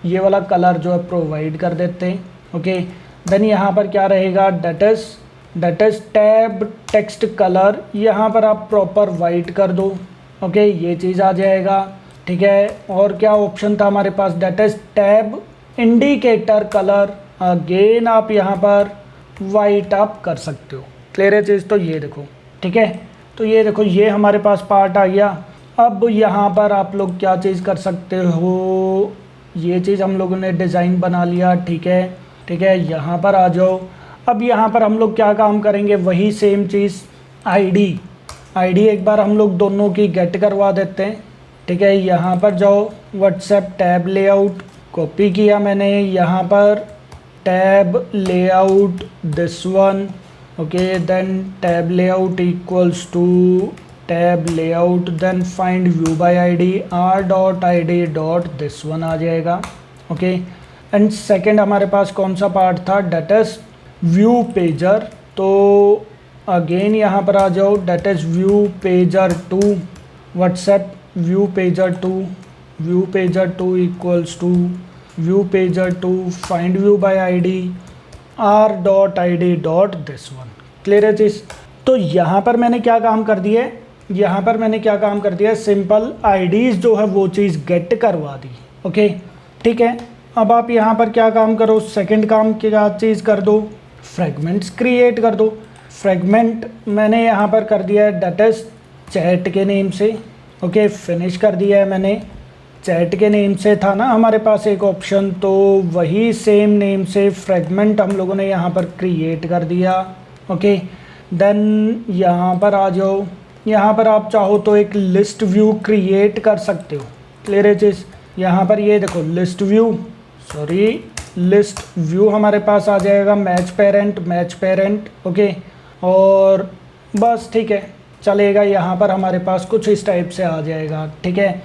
ये वाला कलर जो है प्रोवाइड कर देते हैं। ओके, देन यहाँ पर क्या रहेगा, date is tab text colour, यहाँ पर आप प्रॉपर वाइट कर दो। ओके, ये चीज़ आ जाएगा, ठीक है। और क्या ऑप्शन था हमारे पास, that is tab indicator colour, again आप यहाँ पर वाइट आप कर सकते हो। क्लियर है चीज़, तो ये देखो, ठीक है। तो ये देखो, ये हमारे पास पार्ट आ गया। अब यहाँ पर आप लोग क्या चीज़ कर सकते हो, ये चीज़ हम लोगों ने डिज़ाइन बना लिया, ठीक है, ठीक है। यहाँ पर आ जाओ। अब यहाँ पर हम लोग क्या काम करेंगे, वही सेम चीज़, आईडी एक बार हम लोग दोनों की गेट करवा देते हैं, ठीक है। यहाँ पर जाओ, व्हाट्सएप टैब लेआउट, कॉपी किया मैंने, यहाँ पर tab layout this one. Okay, then tab layout equals to tab layout, then find view by ID r.id this one आ जाएगा। ओके, एंड सेकंड हमारे पास कौन सा पार्ट था, डेट इज़ व्यू पेजर। तो अगेन यहाँ पर आ जाओ, that is view pager 2, WhatsApp view pager 2 equals to view pager 2 find view by ID r.id this one. Clear है चीज़। तो यहाँ पर मैंने क्या काम कर दिया, सिंपल आईडीज़ जो है वो चीज़ गेट करवा दी। ओके, ठीक है। अब आप यहाँ पर क्या काम करो, सेकंड काम क्या चीज़ कर दो, फ्रेगमेंट्स क्रिएट कर दो। फ्रेगमेंट मैंने यहाँ पर कर दिया है डेट इज़ चैट के नेम से। ओके, फिनिश कर दिया है मैंने। चैट के नेम से था ना हमारे पास एक ऑप्शन, तो वही सेम नेम से फ्रेगमेंट हम लोगों ने यहाँ पर क्रिएट कर दिया। ओके, देन यहाँ पर आ जाओ। यहाँ पर आप चाहो तो एक लिस्ट व्यू क्रिएट कर सकते हो। क्लियर है चीज़? यहाँ पर ये देखो लिस्ट व्यू हमारे पास आ जाएगा, मैच पेरेंट। ओके, और बस ठीक है, चलेगा। यहाँ पर हमारे पास कुछ इस टाइप से आ जाएगा। ठीक है,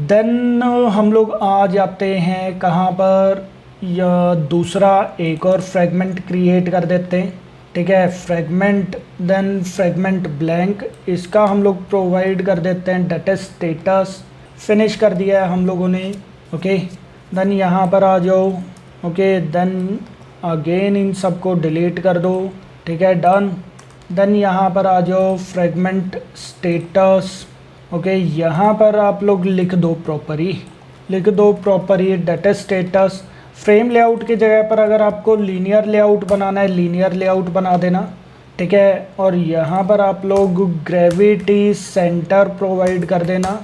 देन हम लोग आ जाते हैं कहाँ पर, या दूसरा एक और फ्रेगमेंट क्रिएट कर देते हैं। ठीक है, फ्रेगमेंट, देन फ्रेगमेंट ब्लैंक, इसका हम लोग प्रोवाइड कर देते हैं डाटा स्टेटस। फिनिश कर दिया है हम लोगों ने। ओके, देन यहाँ पर आ जाओ। ओके, देन अगेन इन सबको डिलीट कर दो। ठीक है, डन। देन यहाँ पर आ जाओ फ्रेगमेंट स्टेटस। ओके, यहाँ पर आप लोग लिख दो प्रॉपर ही डाटा स्टेटस। फ्रेम लेआउट की जगह पर अगर आपको लीनियर लेआउट बनाना है, लीनियर लेआउट बना देना। ठीक है, और यहाँ पर आप लोग ग्रेविटी सेंटर प्रोवाइड कर देना।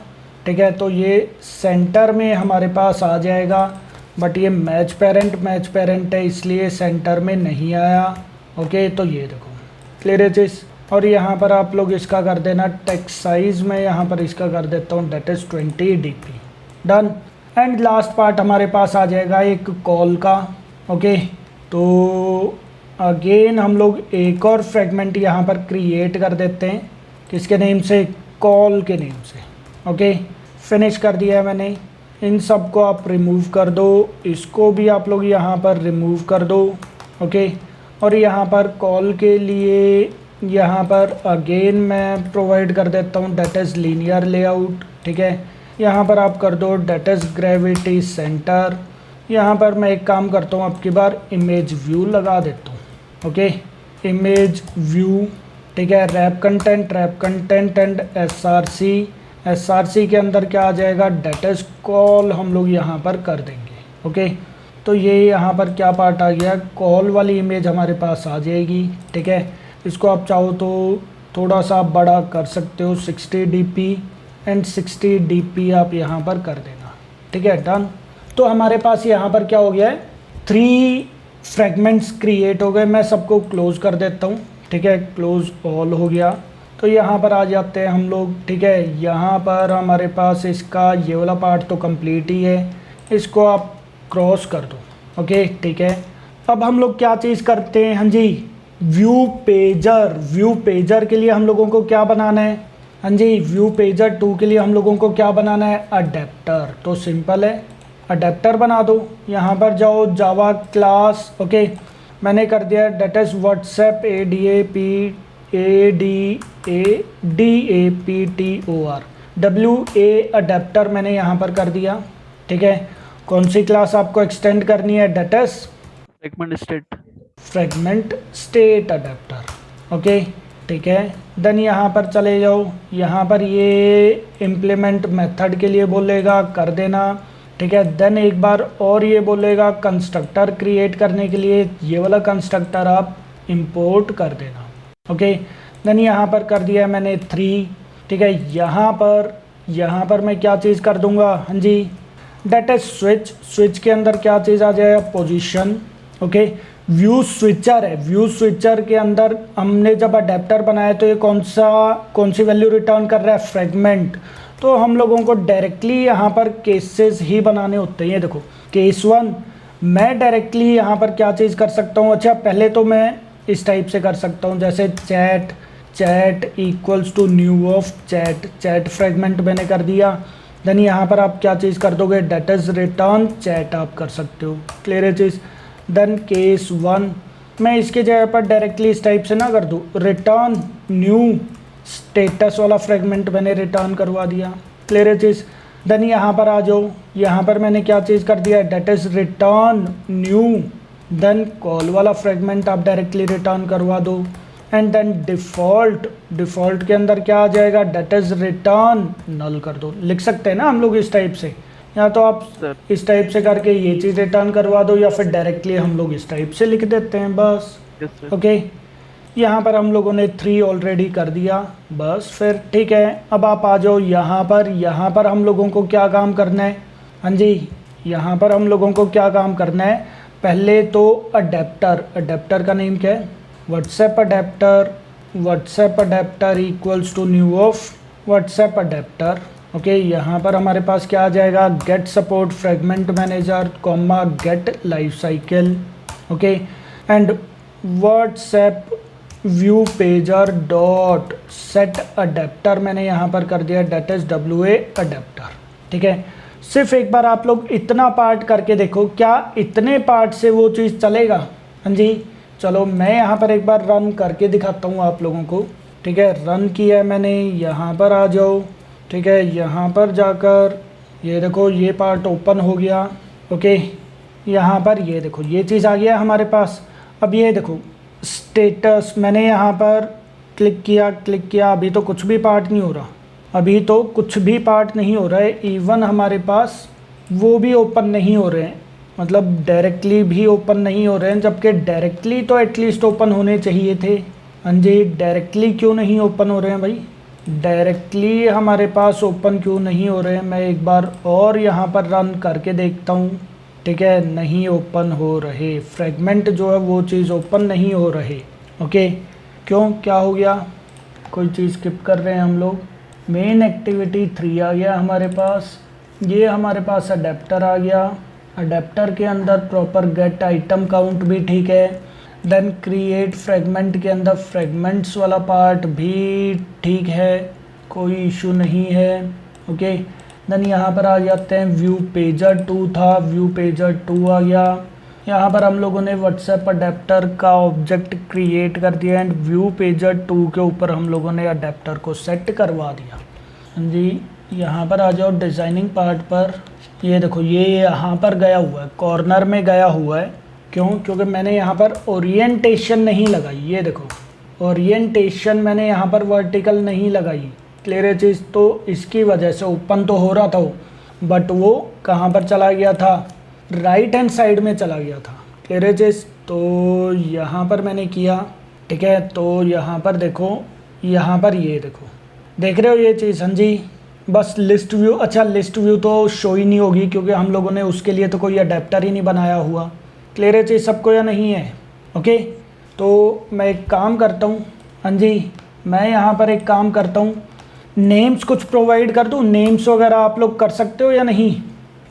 ठीक है, तो ये सेंटर में हमारे पास आ जाएगा, बट ये मैच पेरेंट है इसलिए सेंटर में नहीं आया। ओके, तो ये देखो क्लियर है चीज़। और यहाँ पर आप लोग इसका कर देना टेक्स्ट साइज़ में, यहाँ पर इसका कर देता हूँ that is 20 dp। Done. And last part हमारे पास आ जाएगा एक कॉल का। ओके, तो अगेन हम लोग एक और फ्रेगमेंट यहाँ पर क्रिएट कर देते हैं। किसके नेम से? कॉल के नेम से। ओके, फिनिश कर दिया है मैंने। इन सब को आप रिमूव कर दो, इसको भी आप लोग यहाँ पर रिमूव कर दो। ओके, और यहाँ पर कॉल के लिए यहाँ पर अगेन मैं प्रोवाइड कर देता हूँ डेट इज़ लीनियर लेआउट। ठीक है, यहाँ पर आप कर दो डेट इज़ ग्रेविटी सेंटर। यहाँ पर मैं एक काम करता हूँ, अब की बार इमेज व्यू लगा देता हूँ। Okay, image view. ठीक है, रैप कंटेंट एंड एसआरसी के अंदर क्या आ जाएगा? डेट इज़ कॉल हम लोग यहाँ पर कर देंगे। ओके, तो ये यहाँ पर क्या पार्ट आ गया? कॉल वाली इमेज हमारे पास आ जाएगी। ठीक है, इसको आप चाहो तो थोड़ा सा बड़ा कर सकते हो, 60 dp एंड 60 dp आप यहाँ पर कर देना। ठीक है, डन। तो हमारे पास यहाँ पर क्या हो गया है? 3 फ्रेगमेंट्स क्रिएट हो गए। मैं सबको क्लोज कर देता हूँ। ठीक है, क्लोज ऑल हो गया। तो यहाँ पर आ जाते हैं हम लोग। ठीक है, यहाँ पर हमारे पास इसका ये वाला पार्ट तो कंप्लीट ही है, इसको आप क्रॉस कर दो। ओके, ठीक है, अब हम लोग क्या चीज़ करते हैं? हाँ जी, व्यू पेजर के लिए हम लोगों को क्या बनाना है? हाँ जी, व्यू पेजर 2 के लिए हम लोगों को क्या बनाना है? अडेप्टर। तो सिंपल है, अडेप्टर बना दो। यहाँ पर जाओ, जावा क्लास। ओके, मैंने कर दिया that is WhatsApp ADAPTOR adapter मैंने यहाँ पर कर दिया। ठीक है, कौन सी क्लास आपको एक्सटेंड करनी है? That is fragment state adapter. Okay, ठीक है, देन यहाँ पर चले जाओ। यहाँ पर ये इम्प्लीमेंट मेथड के लिए बोलेगा, कर देना। ठीक है, देन एक बार और ये बोलेगा कंस्ट्रक्टर क्रिएट करने के लिए, ये वाला कंस्ट्रक्टर आप इंपोर्ट कर देना। ओके, देन यहाँ पर कर दिया है मैंने 3। ठीक है, यहाँ पर मैं क्या चीज़ कर दूँगा? हाँ जी, डेट इज स्विच के अंदर क्या चीज़ आ जाएगा? पोजीशन। ओके, व्यू स्विचर है, व्यू स्विचर के अंदर हमने जब अडेप्टर बनाया तो ये कौन सी वैल्यू रिटर्न कर रहा है? फ्रेगमेंट। तो हम लोगों को डायरेक्टली यहाँ पर केसेस ही बनाने होते हैं। ये देखो, केस 1 मैं डायरेक्टली यहाँ पर क्या चीज़ कर सकता हूँ? अच्छा, पहले तो मैं इस टाइप से कर सकता हूँ, जैसे chat equals to new of chat fragment मैंने कर दिया। देन यहाँ पर आप क्या चीज़ कर दोगे? डेट इज़ रिटर्न चैट आप कर सकते हो। क्लियर है चीज़? देन केस 1 मैं इसके जगह पर डायरेक्टली इस टाइप से ना कर दूँ, रिटर्न न्यू स्टेटस वाला फ्रेगमेंट मैंने रिटर्न करवा दिया। क्लियर है चीज़? देन यहाँ पर आ जाओ, यहाँ पर मैंने क्या चीज़ कर दिया? That is return new, then call वाला फ्रेगमेंट आप डायरेक्टली रिटर्न करवा दो। एंड देन डिफ़ॉल्ट के अंदर क्या आ जाएगा? डेट इज़ रिटर्न नल कर दो। लिख सकते हैं ना हम लोग इस टाइप से, या तो आप इस टाइप से करके ये चीज़ रिटर्न करवा दो, या फिर डायरेक्टली हम लोग इस टाइप से लिख देते हैं बस। ओके, यहाँ पर हम लोगों ने 3 ऑलरेडी कर दिया बस। फिर ठीक है, अब आप आ जाओ यहाँ पर हम लोगों को क्या काम करना है? हाँ जी, यहाँ पर हम लोगों को क्या काम करना है, पहले तो अडेप्टर का नेम क्या है, WhatsApp adapter equals to new of WhatsApp adapter. Okay, यहाँ पर हमारे पास क्या आ जाएगा, get support fragment manager comma get life cycle. Okay, and WhatsApp view pager dot set adapter मैंने यहाँ पर कर दिया डेट इज WA अडेप्टर। ठीक है, सिर्फ एक बार आप लोग इतना पार्ट करके देखो, क्या इतने पार्ट से वो चीज़ चलेगा। हाँ जी, चलो मैं यहाँ पर एक बार रन करके दिखाता हूँ आप लोगों को। ठीक है, रन किया है मैंने, यहाँ पर आ जाओ। ठीक है, यहाँ पर जाकर ये देखो ये पार्ट ओपन हो गया। ओके, यहाँ पर ये देखो ये चीज़ आ गया हमारे पास। अब ये देखो स्टेटस, मैंने यहाँ पर क्लिक किया, अभी तो कुछ भी पार्ट नहीं हो रहा, अभी तो कुछ भी पार्ट नहीं हो रहा है। इवन हमारे पास वो भी ओपन नहीं हो रहे हैं, मतलब डायरेक्टली भी ओपन नहीं हो रहे हैं, जबकि डायरेक्टली तो एटलीस्ट ओपन होने चाहिए थे। हाँ जी, डायरेक्टली क्यों नहीं ओपन हो रहे हैं भाई, डायरेक्टली हमारे पास ओपन क्यों नहीं हो रहे हैं। मैं एक बार और यहाँ पर रन करके देखता हूँ। ठीक है, नहीं ओपन हो रहे, फ्रेगमेंट जो है वो चीज़ ओपन नहीं हो रहे। ओके, क्यों, क्या हो गया, कोई चीज़ स्किप कर रहे हैं हम लोग। मेन एक्टिविटी 3 आ गया हमारे पास, ये हमारे पास अडेप्टर आ गया, अडेप्टर के अंदर प्रॉपर गेट आइटम काउंट भी ठीक है, देन क्रिएट फ्रेगमेंट के अंदर फ्रेगमेंट्स वाला पार्ट भी ठीक है, कोई इशू नहीं है। ओके, देन यहाँ पर आ जाते हैं व्यू पेजर 2 था, व्यू पेजर 2 आ गया। यहाँ पर हम लोगों ने व्हाट्सएप अडेप्टर का ऑब्जेक्ट क्रिएट कर दिया एंड व्यू पेजर 2 के ऊपर हम लोगों ने अडेप्टर को सेट करवा दिया। हाँ जी, यहाँ पर आ जाओ डिज़ाइनिंग पार्ट पर। ये देखो ये यहाँ पर गया हुआ है, कॉर्नर में गया हुआ है, क्यों, क्योंकि मैंने यहाँ पर ओरिएंटेशन नहीं लगाई। ये देखो ओरिएंटेशन मैंने यहाँ पर वर्टिकल नहीं लगाई, क्लियर है चीज़, तो इसकी वजह से ओपन तो हो रहा था वो, बट वो कहाँ पर चला गया था, राइट हैंड साइड में चला गया था, क्लियर है चीज़। तो यहाँ पर मैंने किया, ठीक है, तो यहाँ पर देखो, यहाँ पर ये देखो, देख रहे हो ये चीज़। हाँ जी, बस लिस्ट व्यू, अच्छा लिस्ट व्यू तो शो ही नहीं होगी क्योंकि हम लोगों ने उसके लिए तो कोई अडेप्टर ही नहीं बनाया हुआ, क्लियर है चीज़ सबको या नहीं है। ओके, तो मैं एक काम करता हूँ, हाँ जी, मैं यहाँ पर एक काम करता हूँ, नेम्स कुछ प्रोवाइड कर दूँ, नेम्स वगैरह आप लोग कर सकते हो या नहीं।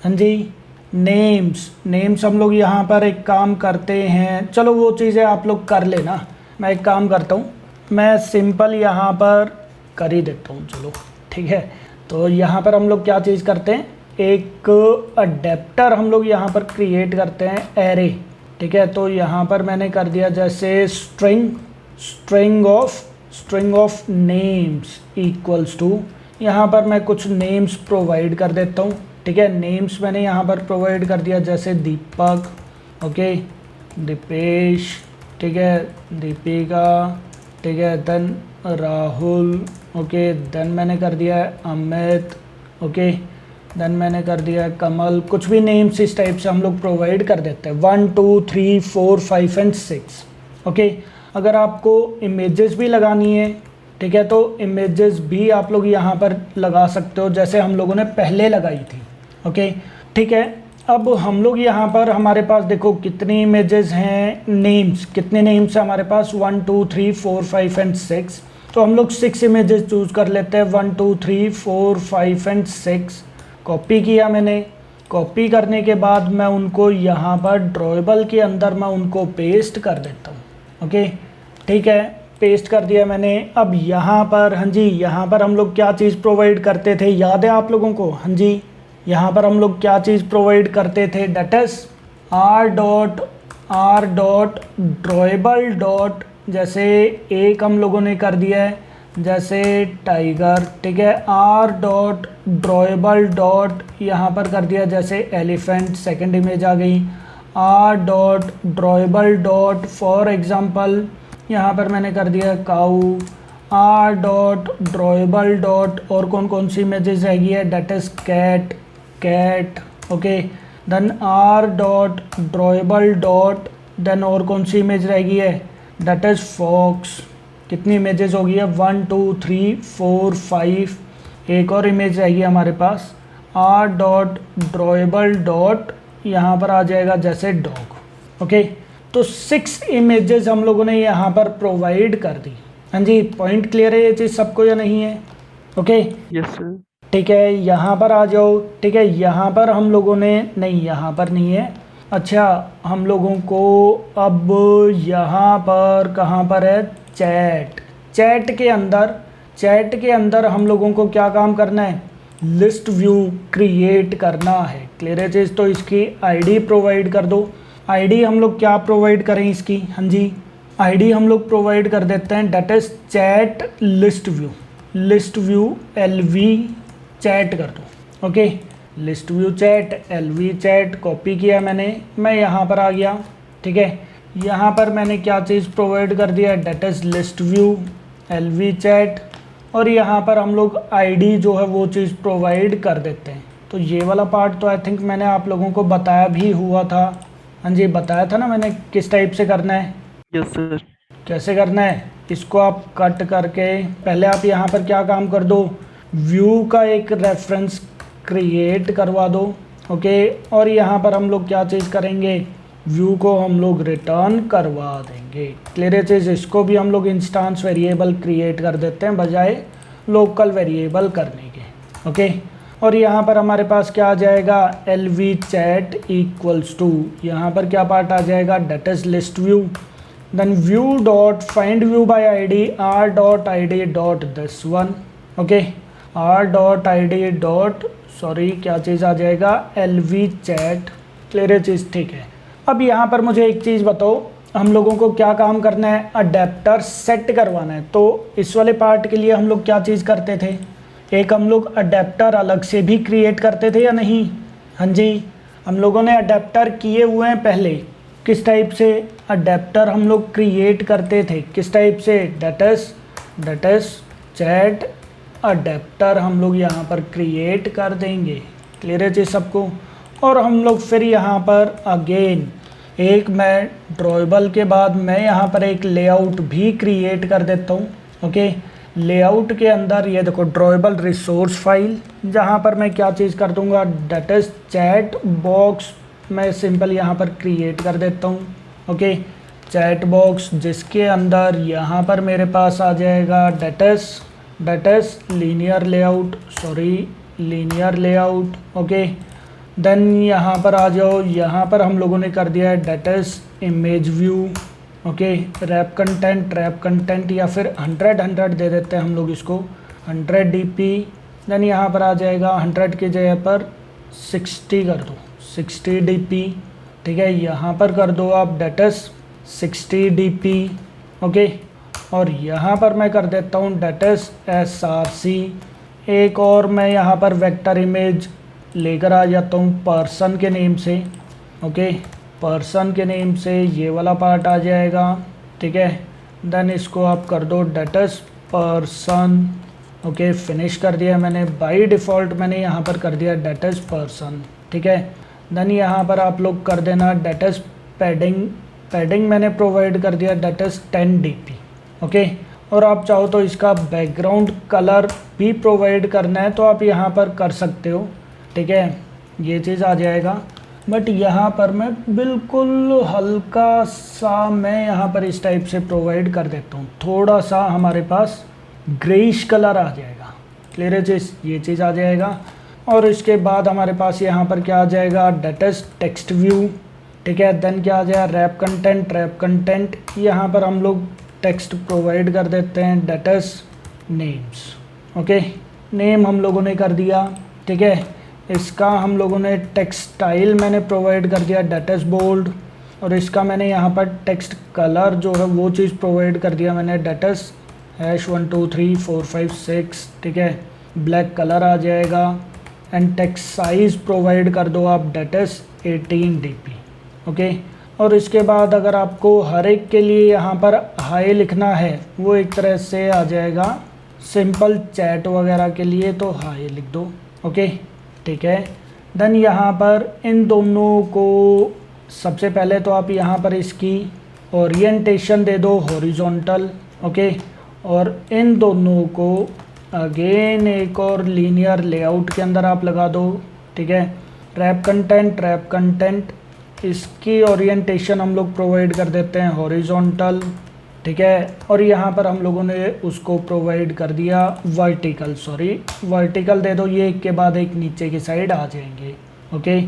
हाँ जी, नेम्स हम लोग यहाँ पर एक काम करते हैं, चलो वो चीज़ें आप लोग कर लेना, मैं एक काम करता हूँ, मैं सिंपल यहाँ पर कर ही देता हूँ, चलो ठीक है। तो यहाँ पर हम लोग क्या चीज़ करते हैं, एक अडेप्टर हम लोग यहाँ पर क्रिएट करते हैं एरे, ठीक है। तो यहाँ पर मैंने कर दिया जैसे string of names equals to, यहाँ पर मैं कुछ नेम्स प्रोवाइड कर देता हूँ, ठीक है। नेम्स मैंने यहाँ पर प्रोवाइड कर दिया जैसे दीपक, ओके, दीपेश, ठीक है, दीपिका, ठीक है, देन राहुल, ओके, देन मैंने कर दिया है अमित, ओके, देन मैंने कर दिया है कमल, कुछ भी नेम्स इस टाइप से हम लोग प्रोवाइड कर देते हैं 1 2 3 4 5 एंड 6, ओके। अगर आपको इमेजेस भी लगानी है, ठीक है, तो इमेजेस भी आप लोग यहाँ पर लगा सकते हो जैसे हम लोगों ने पहले लगाई थी, ओके, ठीक है। अब हम लोग यहाँ पर हमारे पास देखो कितनी इमेजेस हैं, नेम्स, कितने नेम्स हैं हमारे पास 1 2 3 4 5 एंड 6, तो हम लोग 6 इमेजेस चूज़ कर लेते हैं 1 2 3 4 5 एंड 6। कॉपी किया मैंने, कॉपी करने के बाद मैं उनको यहाँ पर ड्रॉएबल के अंदर मैं उनको पेस्ट कर देता हूँ, ओके, ठीक है, पेस्ट कर दिया मैंने। अब यहाँ पर, हाँ जी, यहाँ पर हम लोग क्या चीज़ प्रोवाइड करते थे, याद है आप लोगों को, हाँ जी, यहाँ पर हम लोग क्या चीज़ प्रोवाइड करते थे, that is R dot drawable dot, जैसे एक हम लोगों ने कर दिया है जैसे टाइगर, ठीक है, आर डॉट ड्रॉएबल डॉट यहाँ पर कर दिया जैसे एलिफेंट, सेकंड इमेज आ गई, R dot drawable dot for example यहाँ पर मैंने कर दिया cow, R dot drawable dot और कौन कौन सी इमेजेस रहेगी है, that is cat, okay, then R dot drawable dot, then और कौन सी इमेज रहेगी है, डेट इज फॉक्स। कितनी इमेजेस होगी है 1 2 3 4 5, एक और इमेज रहेगी हमारे पास आर डॉट ड्रॉएबल डॉट यहाँ पर आ जाएगा जैसे डॉग। ओके, तो 6 इमेजेस हम लोगों ने यहाँ पर प्रोवाइड कर दी। हाँ जी, पॉइंट क्लियर है ये चीज़ सबको या नहीं है? Okay, yes sir. ठीक है, यहाँ पर आ जाओ। ठीक है, यहाँ पर हम लोगों ने नहीं, यहाँ पर नहीं है। अच्छा, हम लोगों को अब यहाँ पर कहाँ पर है? चैट। चैट के अंदर हम लोगों को क्या काम करना है? लिस्ट व्यू क्रिएट करना है। क्लियर है चीज़? तो इसकी आईडी प्रोवाइड कर दो। आईडी हम लोग क्या प्रोवाइड करें इसकी? हाँ जी, आईडी हम लोग प्रोवाइड कर देते हैं that is chat list view LV chat कर दो। Okay, list view chat LV chat copy किया मैंने, मैं यहाँ पर आ गया। ठीक है, यहाँ पर मैंने क्या चीज़ प्रोवाइड कर दिया? That is list view LV chat, और यहाँ पर हम लोग आईडी जो है वो चीज़ प्रोवाइड कर देते हैं। तो ये वाला पार्ट तो आई थिंक मैंने आप लोगों को बताया भी हुआ था। हाँ जी, बताया था ना मैंने किस टाइप से करना है। Yes sir. कैसे करना है? इसको आप कट करके पहले आप यहाँ पर क्या काम कर दो? व्यू का एक रेफरेंस क्रिएट करवा दो। ओके, और यहाँ पर हम लोग क्या चीज़ करेंगे? व्यू को हम लोग रिटर्न करवा देंगे। क्लियर है चीज़? इसको भी हम लोग इंस्टेंस वेरिएबल क्रिएट कर देते हैं बजाय लोकल वेरिएबल करने के। ओके, और यहाँ पर हमारे पास क्या आ जाएगा? LV चैट इक्वल्स टू, यहाँ पर क्या पार्ट आ जाएगा? That is list view, then view dot find view by ID r dot id dot this one. Okay, r dot id dot sorry क्या चीज़ आ जाएगा? LV chat. क्लियर है चीज़? ठीक है, अब यहाँ पर मुझे एक चीज़ बताओ, हम लोगों को क्या काम करना है? अडेप्टर सेट करवाना है। तो इस वाले पार्ट के लिए हम लोग क्या चीज़ करते थे? एक हम लोग अडेप्टर अलग से भी क्रिएट करते थे या नहीं? हाँ जी, हम लोगों ने अडेप्टर किए हुए हैं पहले। किस टाइप से अडेप्टर हम लोग क्रिएट करते थे? किस टाइप से? डेट इज चैट अडेप्टर हम लोग यहाँ पर क्रिएट कर देंगे। क्लियर है चीज़ सबको? और हम लोग फिर यहाँ पर अगेन एक मैं ड्रॉएबल के बाद मैं यहाँ पर एक लेआउट भी क्रिएट कर देता हूँ। ओके, लेआउट के अंदर ये देखो ड्रॉएबल रिसोर्स फाइल, जहाँ पर मैं क्या चीज़ कर दूँगा? डेट इज चैट बॉक्स मैं सिंपल यहाँ पर क्रिएट कर देता हूँ। ओके, चैट बॉक्स जिसके अंदर यहाँ पर मेरे पास आ जाएगा that is linear layout. Okay, then यहाँ पर आ जाओ, यहाँ पर हम लोगों ने कर दिया है that is image view. Okay, wrap content या फिर 100 दे देते हैं हम लोग इसको, 100 dp। देन यहाँ पर आ जाएगा 100 की जगह पर 60 कर दो, 60 dp। ठीक है, यहाँ पर कर दो आप डेट इज 60 dp। ओके, और यहाँ पर मैं कर देता हूँ डेट इज src। एक और मैं यहाँ पर वेक्टर इमेज लेकर आ जाता हूँ पर्सन के नेम से। ओके, पर्सन के नेम से ये वाला पार्ट आ जाएगा। ठीक है, देन इसको आप कर दो that is person. Okay, finish कर दिया मैंने। बाय डिफ़ॉल्ट मैंने यहाँ पर कर दिया डेट इज पर्सन। ठीक है, देन यहाँ पर आप लोग कर देना डेट इज पैडिंग मैंने प्रोवाइड कर दिया डेट इज 10 dp। ओके, और आप चाहो तो इसका बैकग्राउंड कलर भी प्रोवाइड करना है तो आप यहाँ पर कर सकते हो। ठीक है, ये चीज़ आ जाएगा, बट यहाँ पर मैं बिल्कुल हल्का सा मैं यहाँ पर इस टाइप से प्रोवाइड कर देता हूँ, थोड़ा सा हमारे पास ग्रेइश कलर आ जाएगा। क्लियर है चीज़? ये चीज़ आ जाएगा। और इसके बाद हमारे पास यहाँ पर क्या आ जाएगा? That is text view. ठीक है, देन क्या आ जाएगा? रैप कंटेंट यहाँ पर हम लोग टेक्स्ट प्रोवाइड कर देते हैं that is names. Okay, name हम लोगों ने कर दिया। ठीक है, इसका हम लोगों ने टेक्स्ट स्टाइल मैंने प्रोवाइड कर दिया डेट इज बोल्ड, और इसका मैंने यहाँ पर टेक्स्ट कलर जो है वो चीज़ प्रोवाइड कर दिया मैंने डेट इज #1 2 3 4 5 6। ठीक है, ब्लैक कलर आ जाएगा। एंड टेक्स्ट साइज़ प्रोवाइड कर दो आप डेट इज 18 dp। ओके, और इसके बाद अगर आपको हर एक के लिए यहाँ पर हाई लिखना है वो एक तरह से आ जाएगा, सिंपल चैट वगैरह के लिए तो हाई लिख दो। ओके, ठीक है, देन यहाँ पर इन दोनों को सबसे पहले तो आप यहाँ पर इसकी ओरिएंटेशन दे दो हॉरिजॉन्टल। ओके, और इन दोनों को अगेन एक और लीनियर लेआउट के अंदर आप लगा दो, ठीक है। रैप कंटेंट इसकी ओरिएंटेशन हम लोग प्रोवाइड कर देते हैं हॉरिजॉन्टल, ठीक है। और यहाँ पर हम लोगों ने उसको प्रोवाइड कर दिया वर्टिकल दे दो, ये एक के बाद एक नीचे की साइड आ जाएंगे, ओके।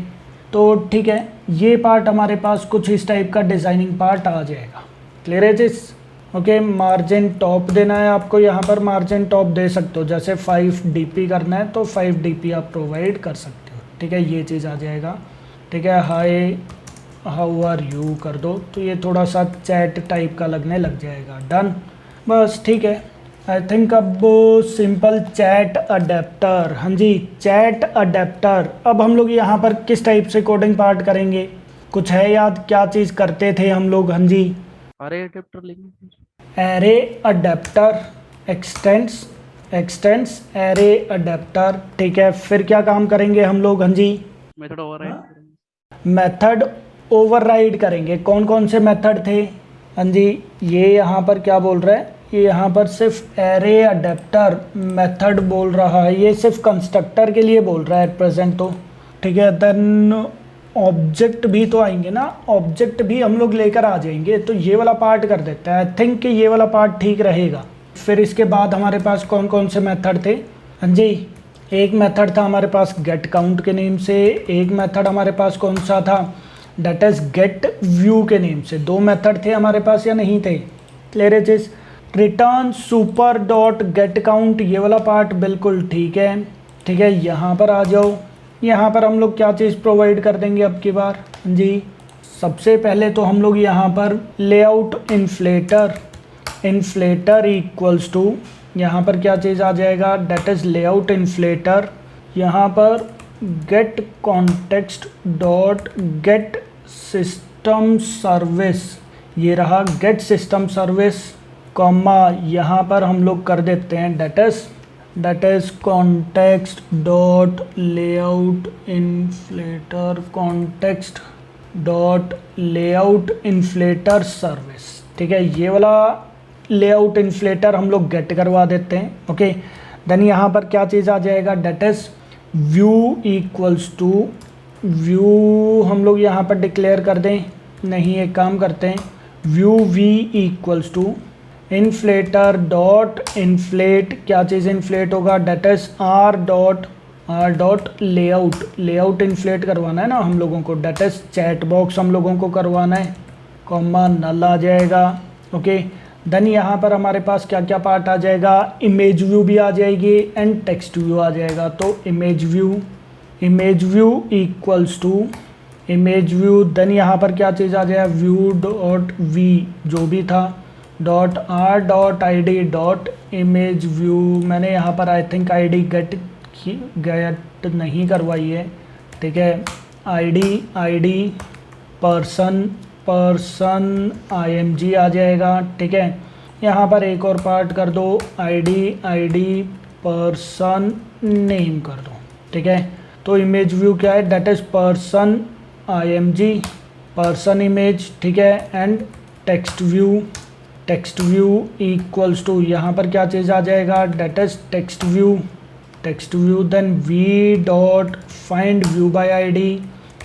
तो ठीक है, ये पार्ट हमारे पास कुछ इस टाइप का डिज़ाइनिंग पार्ट आ जाएगा। क्लियर है जिस, ओके। मार्जिन टॉप देना है आपको, यहाँ पर मार्जिन टॉप दे सकते हो, जैसे 5 dp करना है तो 5 dp आप प्रोवाइड कर सकते हो, ठीक है। ये चीज़ आ जाएगा, ठीक है। हाय हाउ आर यू कर दो, तो ये थोड़ा सा चैट टाइप का लगने लग जाएगा। डन, बस ठीक है। आई थिंक अब सिंपल चैट अडेप्टर, हाँ जी चैट अडेप्टर। अब हम लोग यहाँ पर किस टाइप से कोडिंग पार्ट करेंगे, कुछ है याद क्या चीज़ करते थे हम लोग? हाँ जी, अरे अडेप्टर लिखेंगे, array adapter, x tends array adapter, ठीक है। फिर क्या काम करेंगे हम लोग? हाँ जी, मेथड ओवरराइड करेंगे, मेथड ओवरराइड करेंगे। कौन कौन से मेथड थे? हाँ जी, ये यहाँ पर क्या बोल रहा है, ये यहाँ पर सिर्फ एरे अडेप्टर मेथड बोल रहा है, ये सिर्फ कंस्ट्रक्टर के लिए बोल रहा है प्रेजेंट, तो ठीक है। देन ऑब्जेक्ट भी तो आएंगे ना, ऑब्जेक्ट भी हम लोग लेकर आ जाएंगे, तो ये वाला पार्ट कर देते हैं। आई थिंक कि ये वाला पार्ट ठीक रहेगा। फिर इसके बाद हमारे पास कौन कौन से मेथड थे? हाँ जी, एक मेथड था हमारे पास गेट काउंट के नेम से, एक मेथड हमारे पास कौन सा था, डेट इज गेट व्यू के नेम से। दो मेथड थे हमारे पास या नहीं थे? क्लियर है चीज। Return super dot gate count, ये वाला पार्ट बिल्कुल ठीक है, ठीक है। यहाँ पर आ जाओ, यहाँ पर हम लोग क्या चीज़ प्रोवाइड कर देंगे अब की बार? जी, सबसे पहले तो हम लोग यहाँ पर लेआउट इन्फ्लेटर इक्वल्स टू, यहाँ पर क्या चीज़ आ जाएगा, डेट इज़ लेआउट इन्फ्लेटर। यहाँ पर get context dot get system service, ये रहा गेट सिस्टम सर्विस, कॉमा यहाँ पर हम लोग कर देते हैं that is context dot layout inflater, context dot layout inflater service, ठीक है। ये वाला लेआउट इन्फ्लेटर हम लोग गेट करवा देते हैं, ओके। देन यहाँ पर क्या चीज़ आ जाएगा, that is view equals to, view हम लोग यहाँ पर डिक्लेयर कर दें, नहीं एक काम करते हैं, view V equals to inflater dot inflate, क्या चीज़ इन्फ्लेट होगा, that is R dot layout inflate करवाना है ना हम लोगों को, डेट इज चैट बॉक्स हम लोगों को करवाना है, कॉमा नल आ जाएगा, ओके। देन यहाँ पर हमारे पास क्या क्या पार्ट आ जाएगा, इमेज व्यू भी आ जाएगी एंड टेक्स्ट व्यू आ जाएगा। तो image view equals to image view, then यहाँ पर क्या चीज़ आ जाएगा, व्यू डॉट वी जो भी था dot R dot I D dot image view. मैंने यहाँ पर आई थिंक आई डी गेट नहीं करवाई है, ठीक है। आई डी पर्सन IMG आ जाएगा, ठीक है। यहाँ पर एक और पार्ट कर दो, आई डी पर्सन नेम कर दो, ठीक है। तो इमेज व्यू क्या है, that is person IMG person image, ठीक है। And text view equals to, यहाँ पर क्या चीज़ आ जाएगा, that is text view, then V dot find view by ID,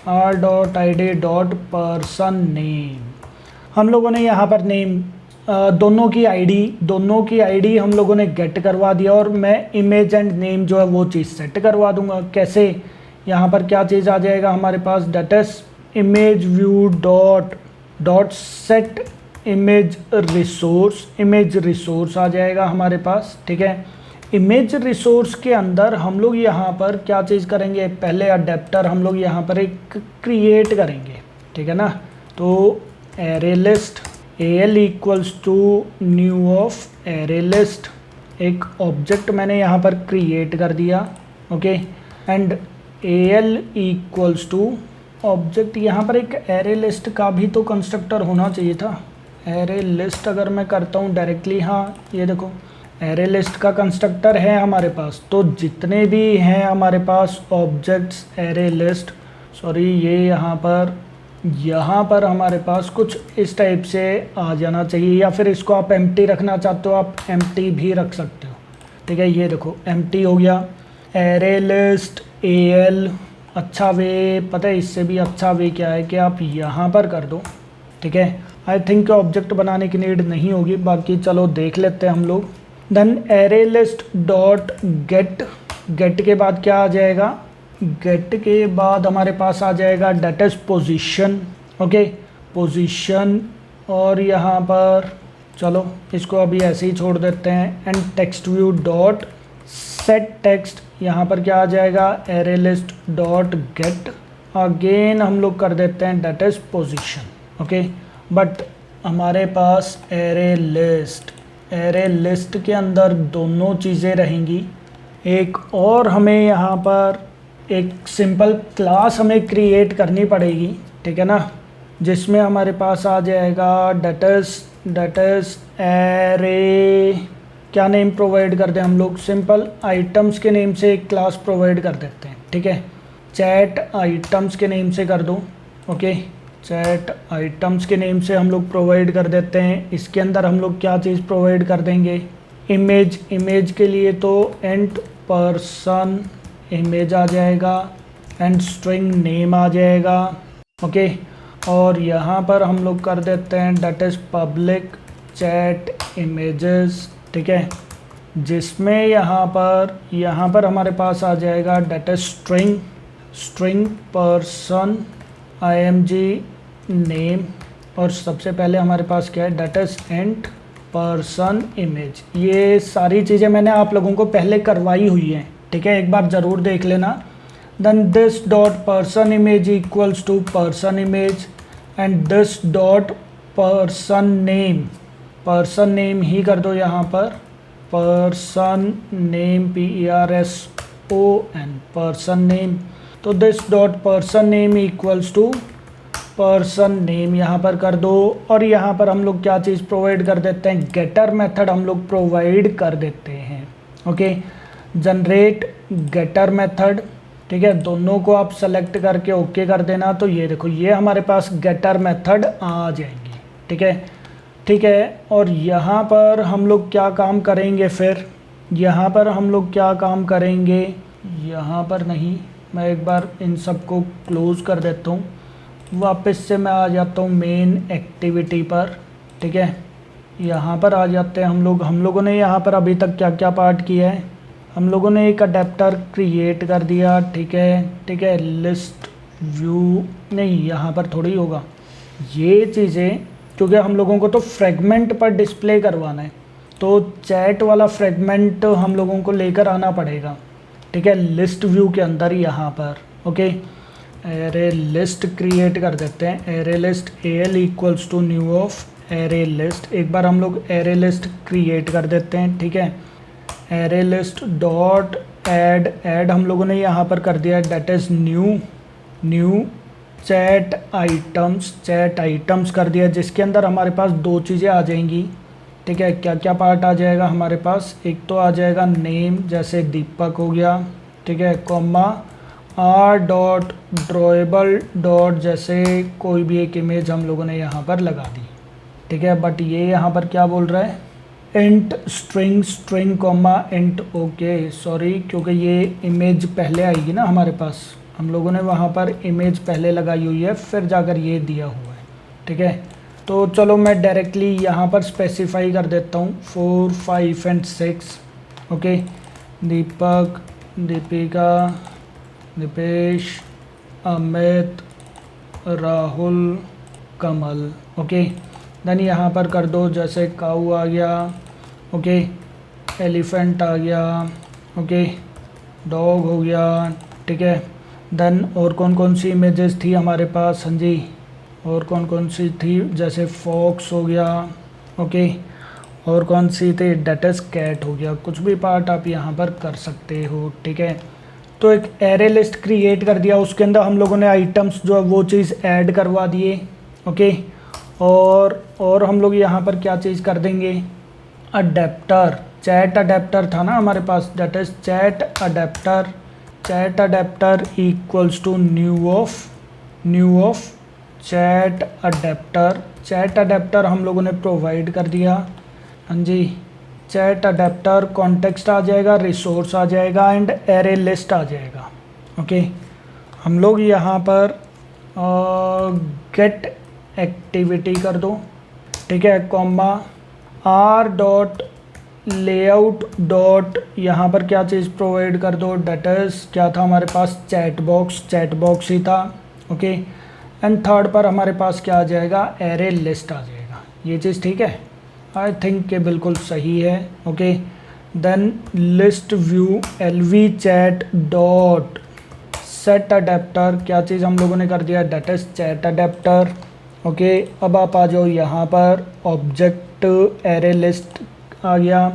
R dot I D dot person name. हम लोगों ने यहाँ पर नेम दोनों की आईडी हम लोगों ने गेट करवा दिया, और मैं इमेज एंड नेम जो है वो चीज़ सेट करवा दूंगा। कैसे? यहाँ पर क्या चीज़ आ जाएगा हमारे पास, that is image view dot set image resource आ जाएगा हमारे पास, ठीक है। इमेज रिसोर्स के अंदर हम लोग यहाँ पर क्या चीज़ करेंगे, पहले अडेप्टर हम लोग यहाँ पर एक क्रिएट करेंगे, ठीक है ना। तो array list AL equals to new of array list, एक ऑब्जेक्ट मैंने यहाँ पर क्रिएट कर दिया, okay. And AL equals to object, यहाँ पर एक एरे लिस्ट का भी तो कंस्ट्रक्टर होना चाहिए था। एरे लिस्ट अगर मैं करता हूँ डायरेक्टली, हाँ ये देखो एरे लिस्ट का कंस्ट्रक्टर है हमारे पास। तो जितने भी हैं हमारे पास ऑब्जेक्ट्स एरे लिस्ट, सॉरी ये यहाँ पर हमारे पास कुछ इस टाइप से आ जाना चाहिए, या फिर इसको आप एम्प्टी रखना चाहते हो आप एम्प्टी भी रख सकते हो, ठीक है, ये देखो एम्प्टी हो गया। एरे लिस्ट AL, अच्छा वे पता है इससे भी अच्छा वे क्या है कि आप यहाँ पर कर दो। ठीक है, आई थिंक ऑब्जेक्ट बनाने की नीड नहीं होगी, बाकी चलो देख लेते हैं हम लोग। Then array list dot get, get के बाद क्या आ जाएगा, गेट के बाद हमारे पास आ जाएगा डेटा पोजीशन। ओके, पोजीशन, और यहाँ पर चलो इसको अभी ऐसे ही छोड़ देते हैं। And text view dot set text, यहाँ पर क्या आ जाएगा, array list dot gate. Again हम लोग कर देते हैं डेटा पोजीशन। ओके, बट हमारे पास एरे लिस्ट के अंदर दोनों चीज़ें रहेंगी। एक और हमें यहाँ पर एक सिंपल क्लास हमें क्रिएट करनी पड़ेगी, ठीक है ना, जिसमें हमारे पास आ जाएगा डेटस एरे, क्या नेम प्रोवाइड कर दें हम लोग, सिंपल आइटम्स के नेम से एक क्लास प्रोवाइड कर देते हैं। ठीक है, चैट आइटम्स के नेम से कर दो। ओके, चैट आइटम्स के नेम से हम लोग प्रोवाइड कर देते हैं। इसके अंदर हम लोग क्या चीज़ प्रोवाइड कर देंगे, इमेज के लिए तो एंड पर्सन इमेज आ जाएगा, एंड स्ट्रिंग नेम आ जाएगा। ओके, और यहाँ पर हम लोग कर देते हैं that is public chat images. ठीक है, जिसमें यहाँ पर हमारे पास आ जाएगा that is string person IMG name, और सबसे पहले हमारे पास क्या है, that is and person image. ये सारी चीज़ें मैंने आप लोगों को पहले करवाई हुई हैं। ठीक है, एक बार ज़रूर देख लेना। Then this dot person image equals to person image, and this dot person name ही कर दो यहाँ पर, person name PERSON, person name. तो this dot person name equals to person name यहाँ पर कर दो। और यहाँ पर हम लोग क्या चीज़ प्रोवाइड कर देते हैं, गेटर मेथड हम लोग प्रोवाइड कर देते हैं। Okay, generate getter method. ठीक है, दोनों को आप सेलेक्ट करके ओके कर देना। तो ये देखो, ये हमारे पास गेटर मेथड आ जाएंगी। ठीक है, और यहाँ पर हम लोग क्या काम करेंगे, फिर यहाँ पर हम लोग क्या काम करेंगे, यहाँ पर नहीं, मैं एक बार इन सबको क्लोज कर देता हूँ। वापस से मैं आ जाता हूँ मेन एक्टिविटी पर। ठीक है, यहाँ पर आ जाते हैं हम लोगों ने यहाँ पर अभी तक क्या क्या पार्ट किया है। हम लोगों ने एक अडेप्टर क्रिएट कर दिया। ठीक है, लिस्ट व्यू नहीं, यहाँ पर थोड़ी होगा ये चीज़ें, क्योंकि हम लोगों को तो फ्रेगमेंट पर डिस्प्ले करवाना है, तो चैट वाला फ्रेगमेंट हम लोगों को लेकर आना पड़ेगा। ठीक है, लिस्ट व्यू के अंदर यहाँ पर। ओके, एरे लिस्ट क्रिएट कर देते हैं। Array list AL equals to new of array list. एक बार हम लोग एरे लिस्ट क्रिएट कर देते हैं। ठीक है, एरे लिस्ट डॉट ऐड हम लोगों ने यहाँ पर कर दिया that is new chat items कर दिया, जिसके अंदर हमारे पास दो चीज़ें आ जाएंगी। ठीक है, क्या क्या पार्ट आ जाएगा हमारे पास, एक तो आ जाएगा नेम, जैसे दीपक हो गया। ठीक है, comma R dot drawable dot, जैसे कोई भी एक इमेज हम लोगों ने यहाँ पर लगा दी। ठीक है, बट ये यहाँ पर क्या बोल रहा है, int string comma int. Okay sorry, क्योंकि ये इमेज पहले आएगी ना हमारे पास, हम लोगों ने वहाँ पर इमेज पहले लगाई हुई है, फिर जाकर ये दिया हुआ है। ठीक है, तो चलो मैं डायरेक्टली यहाँ पर स्पेसिफाई कर देता हूँ 4, 5 and 6। Okay, Deepak, Deepika, Deepesh, Amit, Rahul, Kamal. Okay, then यहाँ पर कर दो जैसे काऊ आ गया। ओके, एलिफेंट आ गया। ओके, डॉग हो गया। ठीक है, देन और कौन कौन सी इमेजेस थी हमारे पास, हाँ जी, और कौन कौन सी थी, जैसे फॉक्स हो गया। ओके, और कौन सी थी, डेट इज कैट हो गया। कुछ भी पार्ट आप यहाँ पर कर सकते हो। ठीक है, तो एक एरे लिस्ट क्रिएट कर दिया, उसके अंदर हम लोगों ने आइटम्स जो है वो चीज़ ऐड करवा दिए। ओके, और हम लोग यहाँ पर क्या चीज़ कर देंगे, अडेप्टर, चैट अडेप्टर था ना हमारे पास, that is chat adapter equals to new of chat adapter हम लोगों ने प्रोवाइड कर दिया। हाँ जी, चैट अडेप्टर कॉन्टेक्स्ट आ जाएगा, रिसोर्स आ जाएगा एंड एरे लिस्ट आ जाएगा। ओके, हम लोग यहाँ पर गेट एक्टिविटी कर दो, ठीक है, comma are dot layout dot यहाँ पर क्या चीज़ प्रोवाइड कर दो, डेटर्स क्या था हमारे पास, चैट बॉक्स ही था। ओके, एंड थर्ड पर हमारे पास क्या आ जाएगा, एरे लिस्ट आ जाएगा। ये चीज़ ठीक है, आई थिंक कि बिल्कुल सही है। Okay, then list view LV chat dot set adapter, क्या चीज़ हम लोगों ने कर दिया, डेटर्स चैट अडेप्टर। ओके, अब आप आ जाओ यहाँ पर ऑब्जेक्ट एरे लिस्ट आ गया।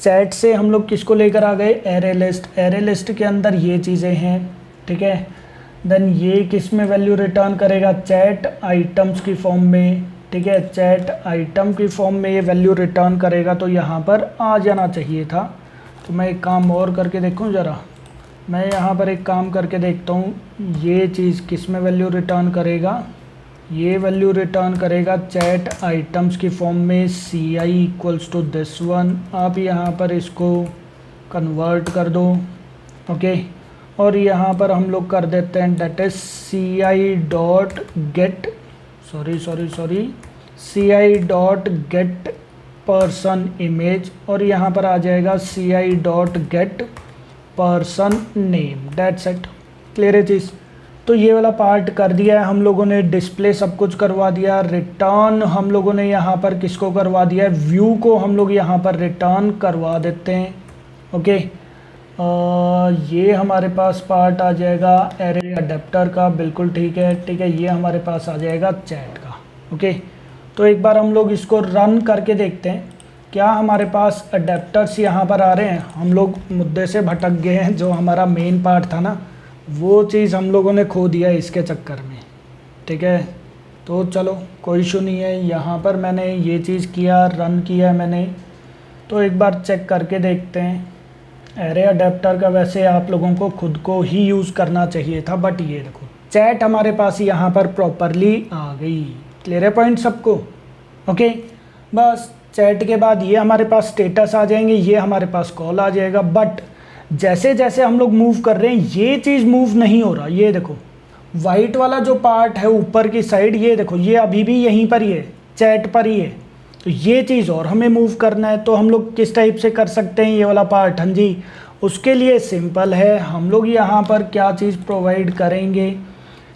चैट से हम लोग किसको लेकर आ गए, एरे लिस्ट के अंदर ये चीज़ें हैं, ठीक है। देन ये किस में वैल्यू रिटर्न करेगा, चैट आइटम्स की फॉर्म में, ठीक है, चैट आइटम की फॉर्म में ये वैल्यू रिटर्न करेगा। तो यहाँ पर आ जाना चाहिए था। तो मैं एक काम और करके देखूँ ज़रा, मैं यहाँ पर एक काम करके देखता हूँ, ये चीज़ किस में वैल्यू रिटर्न करेगा, ये वैल्यू रिटर्न करेगा चैट आइटम्स की फॉर्म में, सी I equals to this one. आप यहाँ पर इसको कन्वर्ट कर दो। ओके, और यहाँ पर हम लोग कर देते हैं that is c i dot get c i dot get person image, और यहाँ पर आ जाएगा c i dot get person name. That's it, clear है चीज़। तो ये वाला पार्ट कर दिया है हम लोगों ने, डिस्प्ले सब कुछ करवा दिया, रिटर्न हम लोगों ने यहाँ पर किसको करवा दिया है, व्यू को हम लोग यहाँ पर रिटर्न करवा देते हैं। ओके, ये हमारे पास पार्ट आ जाएगा एरे अडेप्टर का, बिल्कुल ठीक है, ठीक है। ये हमारे पास आ जाएगा चैट का। ओके, तो एक बार हम लोग इसको रन करके देखते हैं क्या हमारे पास अडेप्टर्स यहाँ पर आ रहे हैं। हम लोग मुद्दे से भटक गए हैं, जो हमारा मेन पार्ट था ना, वो चीज़ हम लोगों ने खो दिया इसके चक्कर में, ठीक है। तो चलो कोई इशू नहीं है, यहाँ पर मैंने ये चीज़ किया, रन किया मैंने। तो एक बार चेक करके देखते हैं। एरे अडेप्टर का वैसे आप लोगों को खुद को ही यूज़ करना चाहिए था, बट ये देखो चैट हमारे पास यहाँ पर प्रॉपरली आ गई। क्लियर है पॉइंट सबको। ओके, बस चैट के बाद ये हमारे पास स्टेटस आ जाएंगे, ये हमारे पास कॉल आ जाएगा। बट जैसे जैसे हम लोग मूव कर रहे हैं ये चीज़ मूव नहीं हो रहा। ये देखो वाइट वाला जो पार्ट है ऊपर की साइड, ये देखो ये अभी भी यहीं पर ही है, चैट पर ही है। तो ये चीज़ और हमें मूव करना है, तो हम लोग किस टाइप से कर सकते हैं ये वाला पार्ट। हाँ जी, उसके लिए सिंपल है, हम लोग यहाँ पर क्या चीज़ प्रोवाइड करेंगे,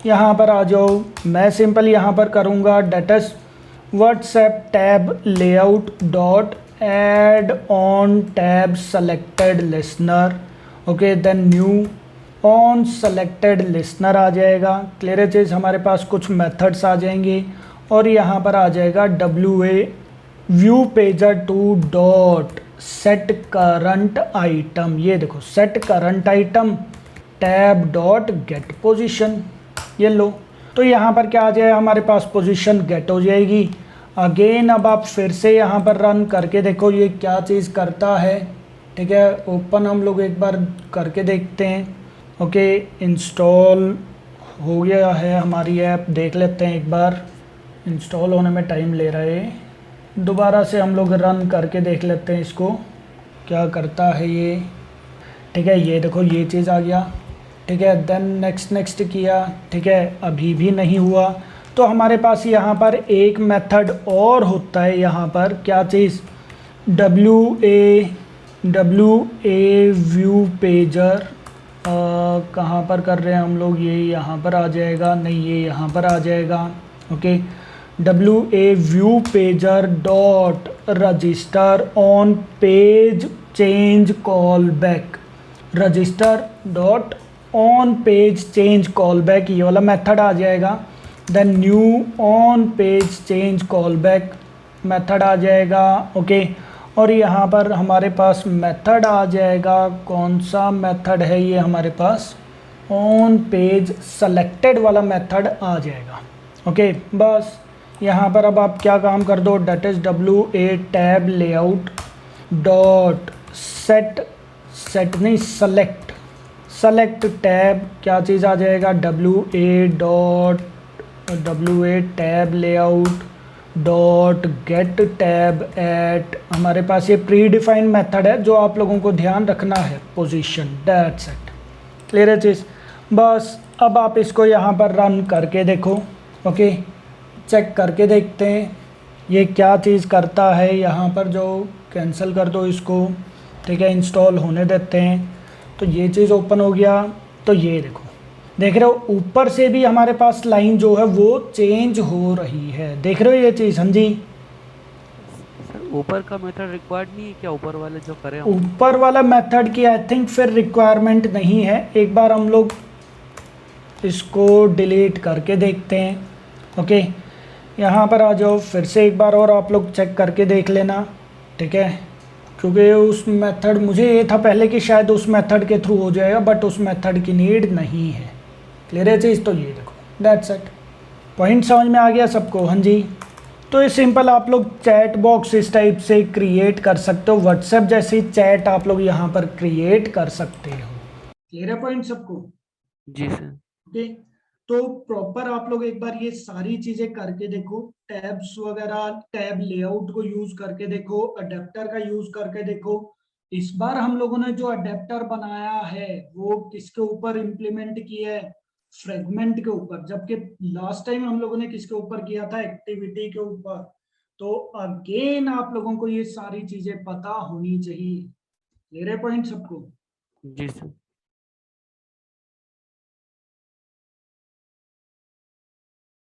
यहाँ पर आ जाओ। मैं सिंपल यहाँ पर करूँगा that's WhatsApp tab layout dot add on tab selected listener. Okay, then new on selected listener आ जाएगा। क्लियर चीज़, हमारे पास कुछ मेथड्स आ जाएंगे और यहाँ पर आ जाएगा WA view pager to dot set current item. ये देखो set current item tab dot gate position. ये लो, तो यहाँ पर क्या आ जाएगा, हमारे पास पोजीशन गेट हो जाएगी। अगेन अब आप फिर से यहाँ पर रन करके देखो ये क्या चीज़ करता है। ठीक है, ओपन हम लोग एक बार करके देखते हैं। ओके, इंस्टॉल हो गया है हमारी ऐप, देख लेते हैं एक बार। इंस्टॉल होने में टाइम ले रहा है, दोबारा से हम लोग रन करके देख लेते हैं इसको क्या करता है ये। ठीक है, ये देखो ये चीज़ आ गया। ठीक है, देन नेक्स्ट किया। ठीक है, अभी भी नहीं हुआ, तो हमारे पास यहाँ पर एक मेथड और होता है। यहाँ पर क्या चीज़, WA व्यू पेजर। कहाँ पर कर रहे हैं हम लोग, ये यहाँ पर आ जाएगा, नहीं ये यहाँ पर आ जाएगा। Okay, WA view pager dot register on page change callback. Register dot on page change callback, ये वाला मेथड आ जाएगा। Then new on page change callback method आ जाएगा। ओके, और यहाँ पर हमारे पास मेथड आ जाएगा, कौन सा मेथड है ये, हमारे पास ऑन पेज सेलेक्टेड वाला मेथड आ जाएगा। ओके, बस यहाँ पर अब आप क्या काम कर दो, that is WA tab layout dot set नहीं सेलेक्ट टैब, क्या चीज़ आ जाएगा, WA tab layout dot get tab at, हमारे पास ये प्री डिफाइंड मेथड है जो आप लोगों को ध्यान रखना है, पोजीशन, दैट्स इट। क्लियर है चीज़। बस अब आप इसको यहाँ पर रन करके देखो। ओके, चेक करके देखते हैं ये क्या चीज़ करता है यहाँ पर। जो कैंसिल कर दो इसको, ठीक है, इंस्टॉल होने देते हैं। तो ये चीज़ ओपन हो गया। तो ये देखो, देख रहे हो ऊपर से भी हमारे पास लाइन जो है वो चेंज हो रही है, देख रहे हो ये चीज़? हाँ जी। सर ऊपर का मेथड रिक्वायर्ड नहीं है क्या, ऊपर वाले जो करें हम? ऊपर वाला मेथड की आई थिंक फिर रिक्वायरमेंट नहीं है। एक बार हम लोग इसको डिलीट करके देखते हैं। ओके, यहाँ पर आ जाओ, फिर से एक बार और आप लोग चेक करके देख लेना, ठीक है, क्योंकि उस मेथड, मुझे ये था पहले कि शायद उस मेथड के थ्रू हो जाएगा, बट उस मेथड की नीड नहीं है। क्लियर है चीज़? तो ये देखो, दैट्स इट। पॉइंट समझ में आ गया सबको? हाँ जी। तो ये सिंपल आप लोग चैट बॉक्स इस टाइप से क्रिएट कर सकते हो, व्हाट्सएप जैसी चैट आप लोग यहाँ पर क्रिएट कर सकते हो। क्लियर है पॉइंट सबको? जी सर। ओके, तो प्रॉपर आप लोग एक बार ये सारी चीजें करके देखो, टैब्स वगैरह, टैब लेआउट को यूज करके देखो, अडेप्टर का यूज करके देखो। इस बार हम लोगों ने जो अडेप्टर बनाया है वो किसके ऊपर इम्प्लीमेंट किया है? फ्रेगमेंट के ऊपर, जबकि लास्ट टाइम हम लोगों ने किसके ऊपर किया था? एक्टिविटी के ऊपर। तो अगेन आप लोगों को ये सारी चीजें पता होनी चाहिए। क्लियर है पॉइंट सबको? जी सर।